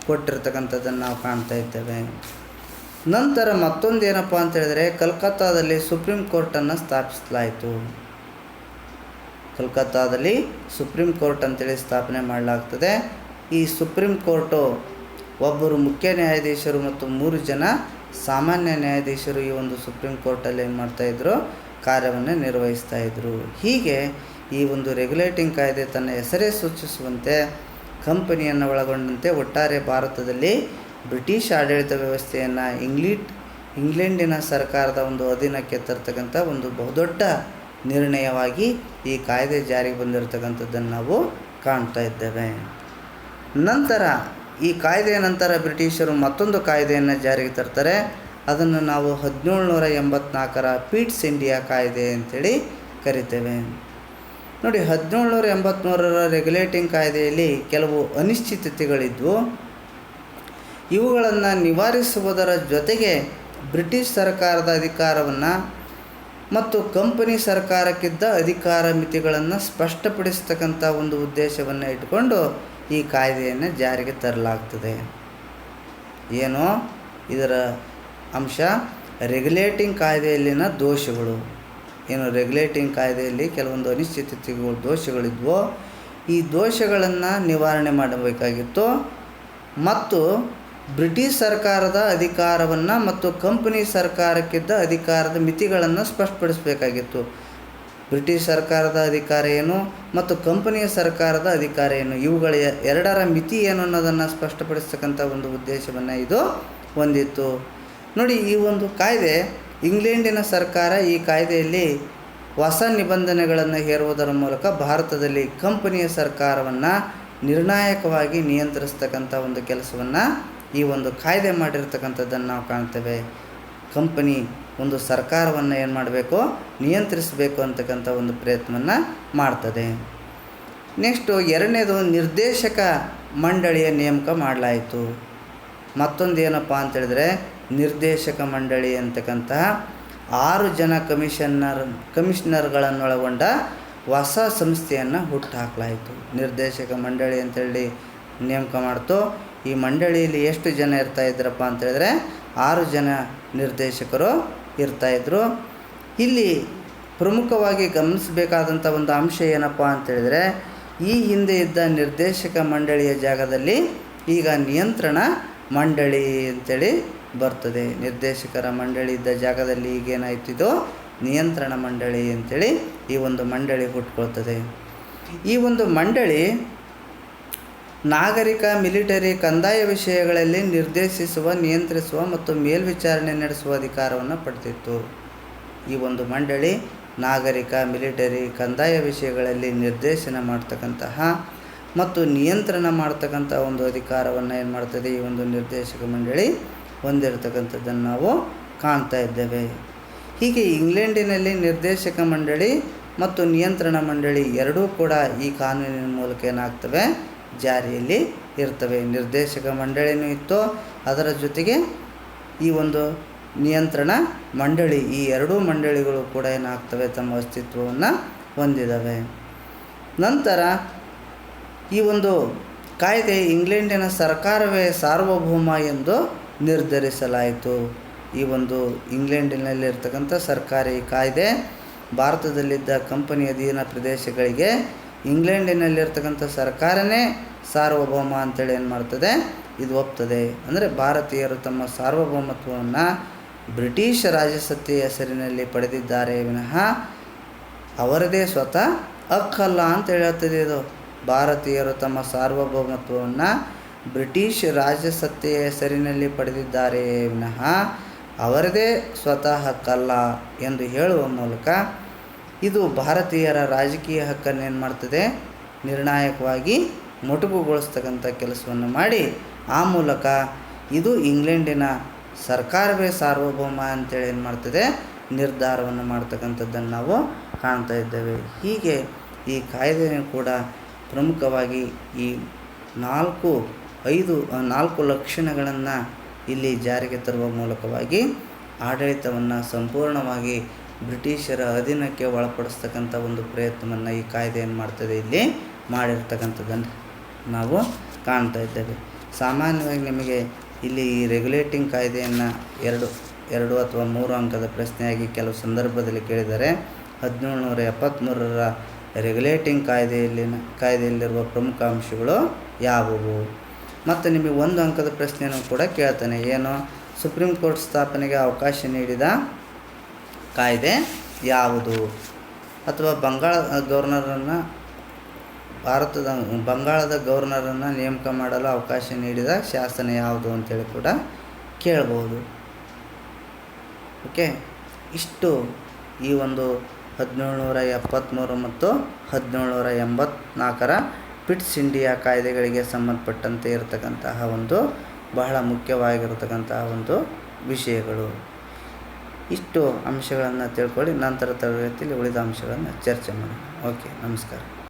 Speaker 1: ಕೊಟ್ಟಿರ್ತಕ್ಕಂಥದ್ದನ್ನು ನಾವು ಕಾಣ್ತಾ ಇದ್ದೇವೆ. ನಂತರ ಮತ್ತೊಂದು ಏನಪ್ಪ ಅಂತೇಳಿದರೆ ಕಲ್ಕತ್ತಾದಲ್ಲಿ ಸುಪ್ರೀಂ ಕೋರ್ಟನ್ನು ಸ್ಥಾಪಿಸಲಾಯಿತು. ಕಲ್ಕತ್ತಾದಲ್ಲಿ ಸುಪ್ರೀಂ ಕೋರ್ಟ್ ಅಂತೇಳಿ ಸ್ಥಾಪನೆ ಮಾಡಲಾಗ್ತದೆ. ಈ ಸುಪ್ರೀಂ ಕೋರ್ಟು ಒಬ್ಬರು ಮುಖ್ಯ ನ್ಯಾಯಾಧೀಶರು ಮತ್ತು 3 ಜನ ಸಾಮಾನ್ಯ ನ್ಯಾಯಾಧೀಶರು ಈ ಒಂದು ಸುಪ್ರೀಂ ಕೋರ್ಟಲ್ಲಿ ಏನು ಮಾಡ್ತಾಯಿದ್ರು, ಕಾರ್ಯವನ್ನು ನಿರ್ವಹಿಸ್ತಾಯಿದ್ರು. ಹೀಗೆ ಈ ಒಂದು ರೆಗ್ಯುಲೇಟಿಂಗ್ ಕಾಯ್ದೆ ತನ್ನ ಹೆಸರೇ ಸೂಚಿಸುವಂತೆ ಕಂಪನಿಯನ್ನು ಒಳಗೊಂಡಂತೆ ಒಟ್ಟಾರೆ ಭಾರತದಲ್ಲಿ ಬ್ರಿಟಿಷ್ ಆಡಳಿತ ವ್ಯವಸ್ಥೆಯನ್ನು ಇಂಗ್ಲೆಂಡಿನ ಸರ್ಕಾರದ ಒಂದು ಅಧೀನಕ್ಕೆ ತರ್ತಕ್ಕಂಥ ಒಂದು ಬಹುದೊಡ್ಡ ನಿರ್ಣಯವಾಗಿ ಈ ಕಾಯ್ದೆ ಜಾರಿಗೆ ಬಂದಿರತಕ್ಕಂಥದ್ದನ್ನು ನಾವು ಕಾಣ್ತಾ ಇದ್ದೇವೆ. ನಂತರ ಈ ಕಾಯ್ದೆಯ ನಂತರ ಬ್ರಿಟಿಷರು ಮತ್ತೊಂದು ಕಾಯ್ದೆಯನ್ನು ಜಾರಿಗೆ ತರ್ತಾರೆ. ಅದನ್ನು ನಾವು 1784ರ ಪೀಟ್ಸ್ ಇಂಡಿಯಾ ಕಾಯ್ದೆ ಅಂತೇಳಿ ಕರಿತೇವೆ. ನೋಡಿ, 1783ರ ರೆಗ್ಯುಲೇಟಿಂಗ್ ಕಾಯ್ದೆಯಲ್ಲಿ ಕೆಲವು ಅನಿಶ್ಚಿತತೆಗಳಿದ್ವು. ಇವುಗಳನ್ನು ನಿವಾರಿಸುವುದರ ಜೊತೆಗೆ ಬ್ರಿಟಿಷ್ ಸರ್ಕಾರದ ಅಧಿಕಾರವನ್ನು ಮತ್ತು ಕಂಪನಿ ಸರ್ಕಾರಕ್ಕಿದ್ದ ಅಧಿಕಾರ ಮಿತಿಗಳನ್ನು ಸ್ಪಷ್ಟಪಡಿಸ್ತಕ್ಕಂಥ ಒಂದು ಉದ್ದೇಶವನ್ನು ಇಟ್ಟುಕೊಂಡು ಈ ಕಾಯ್ದೆಯನ್ನು ಜಾರಿಗೆ ತರಲಾಗ್ತದೆ. ಏನೋ ಇದರ ಅಂಶ ರೆಗ್ಯುಲೇಟಿಂಗ್ ಕಾಯ್ದೆಯಲ್ಲಿನ ದೋಷಗಳು. ಏನು ರೆಗ್ಯುಲೇಟಿಂಗ್ ಕಾಯ್ದೆಯಲ್ಲಿ ಕೆಲವೊಂದು ಅನಿಶ್ಚಿತತೆಗಳು, ದೋಷಗಳಿದ್ವೋ ಈ ದೋಷಗಳನ್ನು ನಿವಾರಣೆ ಮಾಡಬೇಕಾಗಿತ್ತು ಮತ್ತು ಬ್ರಿಟಿಷ್ ಸರ್ಕಾರದ ಅಧಿಕಾರವನ್ನು ಮತ್ತು ಕಂಪನಿ ಸರ್ಕಾರಕ್ಕಿದ್ದ ಅಧಿಕಾರದ ಮಿತಿಗಳನ್ನು ಸ್ಪಷ್ಟಪಡಿಸಬೇಕಾಗಿತ್ತು. ಬ್ರಿಟಿಷ್ ಸರ್ಕಾರದ ಅಧಿಕಾರ ಏನು ಮತ್ತು ಕಂಪನಿಯ ಸರ್ಕಾರದ ಅಧಿಕಾರ ಏನು, ಇವುಗಳ ಎರಡರ ಮಿತಿ ಏನು ಅನ್ನೋದನ್ನು ಸ್ಪಷ್ಟಪಡಿಸ್ತಕ್ಕಂಥ ಒಂದು ಉದ್ದೇಶವನ್ನು ಇದು ಹೊಂದಿತ್ತು. ನೋಡಿ, ಈ ಒಂದು ಕಾಯ್ದೆ ಇಂಗ್ಲೆಂಡಿನ ಸರ್ಕಾರ ಈ ಕಾಯ್ದೆಯಲ್ಲಿ ಹೊಸ ನಿಬಂಧನೆಗಳನ್ನು ಹೇರುವುದರ ಮೂಲಕ ಭಾರತದಲ್ಲಿ ಕಂಪನಿಯ ಸರ್ಕಾರವನ್ನು ನಿರ್ಣಾಯಕವಾಗಿ ನಿಯಂತ್ರಿಸ್ತಕ್ಕಂಥ ಒಂದು ಕೆಲಸವನ್ನು ಈ ಒಂದು ಕಾಯ್ದೆ ಮಾಡಿರ್ತಕ್ಕಂಥದ್ದನ್ನು ನಾವು ಕಾಣ್ತೇವೆ. ಕಂಪನಿ ಒಂದು ಸರ್ಕಾರವನ್ನು ಏನು ಮಾಡಬೇಕು, ನಿಯಂತ್ರಿಸಬೇಕು ಅಂತಕ್ಕಂಥ ಒಂದು ಪ್ರಯತ್ನವನ್ನು ಮಾಡ್ತದೆ. ನೆಕ್ಸ್ಟು ಎರಡನೇದು ನಿರ್ದೇಶಕ ಮಂಡಳಿಯ ನೇಮಕ ಮಾಡಲಾಯಿತು. ಮತ್ತೊಂದು ಏನಪ್ಪ ಅಂತೇಳಿದರೆ ನಿರ್ದೇಶಕ ಮಂಡಳಿ ಅಂತಕ್ಕಂತಹ 6 ಜನ ಕಮಿಷನರ್ಗಳನ್ನೊಳಗೊಂಡ ಹೊಸ ಸಂಸ್ಥೆಯನ್ನು ಹುಟ್ಟುಹಾಕಲಾಯಿತು. ನಿರ್ದೇಶಕ ಮಂಡಳಿ ಅಂತೇಳಿ ನೇಮಕ ಮಾಡ್ತು. ಈ ಮಂಡಳಿಯಲ್ಲಿ ಎಷ್ಟು ಜನ ಇರ್ತಾಯಿದ್ರಪ್ಪ ಅಂತೇಳಿದರೆ 6 ಜನ ನಿರ್ದೇಶಕರು ಇರ್ತಾಯಿದ್ರು. ಇಲ್ಲಿ ಪ್ರಮುಖವಾಗಿ ಗಮನಿಸಬೇಕಾದಂಥ ಒಂದು ಅಂಶ ಏನಪ್ಪ ಅಂತೇಳಿದರೆ ಈ ಹಿಂದೆ ಇದ್ದ ನಿರ್ದೇಶಕ ಮಂಡಳಿಯ ಜಾಗದಲ್ಲಿ ಈಗ ನಿಯಂತ್ರಣ ಮಂಡಳಿ ಅಂತೇಳಿ ಬರ್ತದೆ. ನಿರ್ದೇಶಕರ ಮಂಡಳಿ ಇದ್ದ ಜಾಗದಲ್ಲಿ ಈಗೇನಾಯ್ತಿದೋ ನಿಯಂತ್ರಣ ಮಂಡಳಿ ಅಂತೇಳಿ ಈ ಒಂದು ಮಂಡಳಿ ಹುಟ್ಕೊಳ್ತದೆ. ಈ ಒಂದು ಮಂಡಳಿ ನಾಗರಿಕ, ಮಿಲಿಟರಿ, ಕಂದಾಯ ವಿಷಯಗಳಲ್ಲಿ ನಿರ್ದೇಶಿಸುವ, ನಿಯಂತ್ರಿಸುವ ಮತ್ತು ಮೇಲ್ವಿಚಾರಣೆ ನಡೆಸುವ ಅಧಿಕಾರವನ್ನು ಪಡೆದಿತ್ತು. ಈ ಒಂದು ಮಂಡಳಿ ನಾಗರಿಕ, ಮಿಲಿಟರಿ, ಕಂದಾಯ ವಿಷಯಗಳಲ್ಲಿ ನಿರ್ದೇಶನ ಮಾಡ್ತಕ್ಕಂತಹ ಮತ್ತು ನಿಯಂತ್ರಣ ಮಾಡ್ತಕ್ಕಂಥ ಒಂದು ಅಧಿಕಾರವನ್ನು ಏನು ಮಾಡ್ತದೆ ಈ ಒಂದು ನಿರ್ದೇಶಕ ಮಂಡಳಿ ಹೊಂದಿರತಕ್ಕಂಥದ್ದನ್ನು ನಾವು ಕಾಣ್ತಾ ಇದ್ದೇವೆ. ಹೀಗೆ ಇಂಗ್ಲೆಂಡಿನಲ್ಲಿ ನಿರ್ದೇಶಕ ಮಂಡಳಿ ಮತ್ತು ನಿಯಂತ್ರಣ ಮಂಡಳಿ ಎರಡೂ ಕೂಡ ಈ ಕಾನೂನಿನ ಮೂಲಕ ಏನಾಗ್ತವೆ, ಜಾರಿಯಲ್ಲಿ ಇರ್ತವೆ. ನಿರ್ದೇಶಕ ಮಂಡಳಿನೂ ಇತ್ತು, ಅದರ ಜೊತೆಗೆ ಈ ಒಂದು ನಿಯಂತ್ರಣ ಮಂಡಳಿ, ಈ ಎರಡೂ ಮಂಡಳಿಗಳು ಕೂಡ ಏನಾಗ್ತವೆ, ತಮ್ಮ ಅಸ್ತಿತ್ವವನ್ನು ಹೊಂದಿದ್ದಾವೆ. ನಂತರ ಈ ಒಂದು ಕಾಯ್ದೆ ಇಂಗ್ಲೆಂಡಿನ ಸರ್ಕಾರವೇ ಸಾರ್ವಭೌಮ ಎಂದು ನಿರ್ಧರಿಸಲಾಯಿತು. ಈ ಒಂದು ಇಂಗ್ಲೆಂಡಿನಲ್ಲಿರ್ತಕ್ಕಂಥ ಸರ್ಕಾರಿ ಕಾಯ್ದೆ ಭಾರತದಲ್ಲಿದ್ದ ಕಂಪನಿ ಅಧೀನ ಪ್ರದೇಶಗಳಿಗೆ ಇಂಗ್ಲೆಂಡಿನಲ್ಲಿರ್ತಕ್ಕಂಥ ಸರ್ಕಾರನೇ ಸಾರ್ವಭೌಮ ಅಂತೇಳಿ ಏನು ಮಾಡ್ತದೆ, ಇದು ಒಪ್ತದೆ. ಅಂದರೆ ಭಾರತೀಯರು ತಮ್ಮ ಸಾರ್ವಭೌಮತ್ವವನ್ನು ಬ್ರಿಟಿಷ್ ರಾಜಸತ್ತೆಯ ಹೆಸರಿನಲ್ಲಿ ಪಡೆದಿದ್ದಾರೆ ವಿನಃ ಅವರದೇ ಸ್ವತಃ ಹಕ್ಕಲ್ಲ ಅಂತ ಹೇಳ್ತದೆ. ಇದು ಭಾರತೀಯರು ತಮ್ಮ ಸಾರ್ವಭೌಮತ್ವವನ್ನು ಬ್ರಿಟಿಷ್ ರಾಜಸತ್ತೆಯ ಹೆಸರಿನಲ್ಲಿ ಪಡೆದಿದ್ದಾರೆ ವಿನಃ ಅವರದೇ ಸ್ವತಃ ಹಕ್ಕಲ್ಲ ಎಂದು ಹೇಳುವ ಮೂಲಕ ಇದು ಭಾರತೀಯರ ರಾಜಕೀಯ ಹಕ್ಕನ್ನು ಏನು ಮಾಡ್ತದೆ, ನಿರ್ಣಾಯಕವಾಗಿ ಮೊಟಕುಗೊಳಿಸ್ತಕ್ಕಂಥ ಕೆಲಸವನ್ನು ಮಾಡಿ ಆ ಮೂಲಕ ಇದು ಇಂಗ್ಲೆಂಡಿನ ಸರ್ಕಾರವೇ ಸಾರ್ವಭೌಮ ಅಂತೇಳಿ ಏನು ಮಾಡ್ತದೆ, ನಿರ್ಧಾರವನ್ನು ಮಾಡ್ತಕ್ಕಂಥದ್ದನ್ನು ನಾವು ಕಾಣ್ತಾ ಇದ್ದೇವೆ. ಹೀಗೆ ಈ ಕಾಯ್ದೆಯೂ ಕೂಡ ಪ್ರಮುಖವಾಗಿ ಈ 4 ಲಕ್ಷಣಗಳನ್ನು ಇಲ್ಲಿ ಜಾರಿಗೆ ತರುವ ಮೂಲಕವಾಗಿ ಆಡಳಿತವನ್ನು ಸಂಪೂರ್ಣವಾಗಿ ಬ್ರಿಟಿಷರ ಅಧೀನಕ್ಕೆ ಒಳಪಡಿಸ್ತಕ್ಕಂಥ ಒಂದು ಪ್ರಯತ್ನವನ್ನು ಈ ಕಾಯ್ದೆ ಏನು ಮಾಡ್ತದೆ, ಇಲ್ಲಿ ಮಾಡಿರ್ತಕ್ಕಂಥದ್ದನ್ನು ನಾವು ಕಾಣ್ತಾ ಇದ್ದೇವೆ. ಸಾಮಾನ್ಯವಾಗಿ ನಿಮಗೆ ಇಲ್ಲಿ ಈ ರೆಗ್ಯುಲೇಟಿಂಗ್ ಕಾಯ್ದೆಯನ್ನು 2 ಅಥವಾ 3 ಅಂಕದ ಪ್ರಶ್ನೆಯಾಗಿ ಕೆಲವು ಸಂದರ್ಭದಲ್ಲಿ ಕೇಳಿದರೆ 1773ರ ರೆಗ್ಯುಲೇಟಿಂಗ್ ಕಾಯ್ದೆಯಲ್ಲಿರುವ ಪ್ರಮುಖ ಅಂಶಗಳು ಯಾವುವು. ಮತ್ತು ನಿಮಗೆ 1 ಅಂಕದ ಪ್ರಶ್ನೆಯನ್ನು ಕೂಡ ಕೇಳ್ತಾನೆ, ಏನು, ಸುಪ್ರೀಂ ಕೋರ್ಟ್ ಸ್ಥಾಪನೆಗೆ ಅವಕಾಶ ನೀಡಿದ ಕಾಯ್ದೆ ಯಾವುದು, ಅಥವಾ ಬಂಗಾಳದ ಗವರ್ನರನ್ನು ನೇಮಕ ಮಾಡಲು ಅವಕಾಶ ನೀಡಿದ ಶಾಸನ ಯಾವುದು ಅಂತೇಳಿ ಕೂಡ ಕೇಳ್ಬೋದು. ಓಕೆ, ಇಷ್ಟು ಈ ಒಂದು 1773 ಮತ್ತು 1784ರ ಪಿಟ್ಸ್ ಇಂಡಿಯಾ ಕಾಯ್ದೆಗಳಿಗೆ ಸಂಬಂಧಪಟ್ಟಂತೆ ಇರತಕ್ಕಂತಹ ಒಂದು ಬಹಳ ಮುಖ್ಯವಾಗಿರತಕ್ಕಂತಹ ಒಂದು ವಿಷಯಗಳು. ಇಷ್ಟು ಅಂಶಗಳನ್ನು ತಿಳ್ಕೊಳ್ಳಿ. ನಂತರ ತರಗತಿಯಲ್ಲಿ ಉಳಿದ ಅಂಶಗಳನ್ನು ಚರ್ಚೆ ಮಾಡೋಣ. ಓಕೆ, ನಮಸ್ಕಾರ.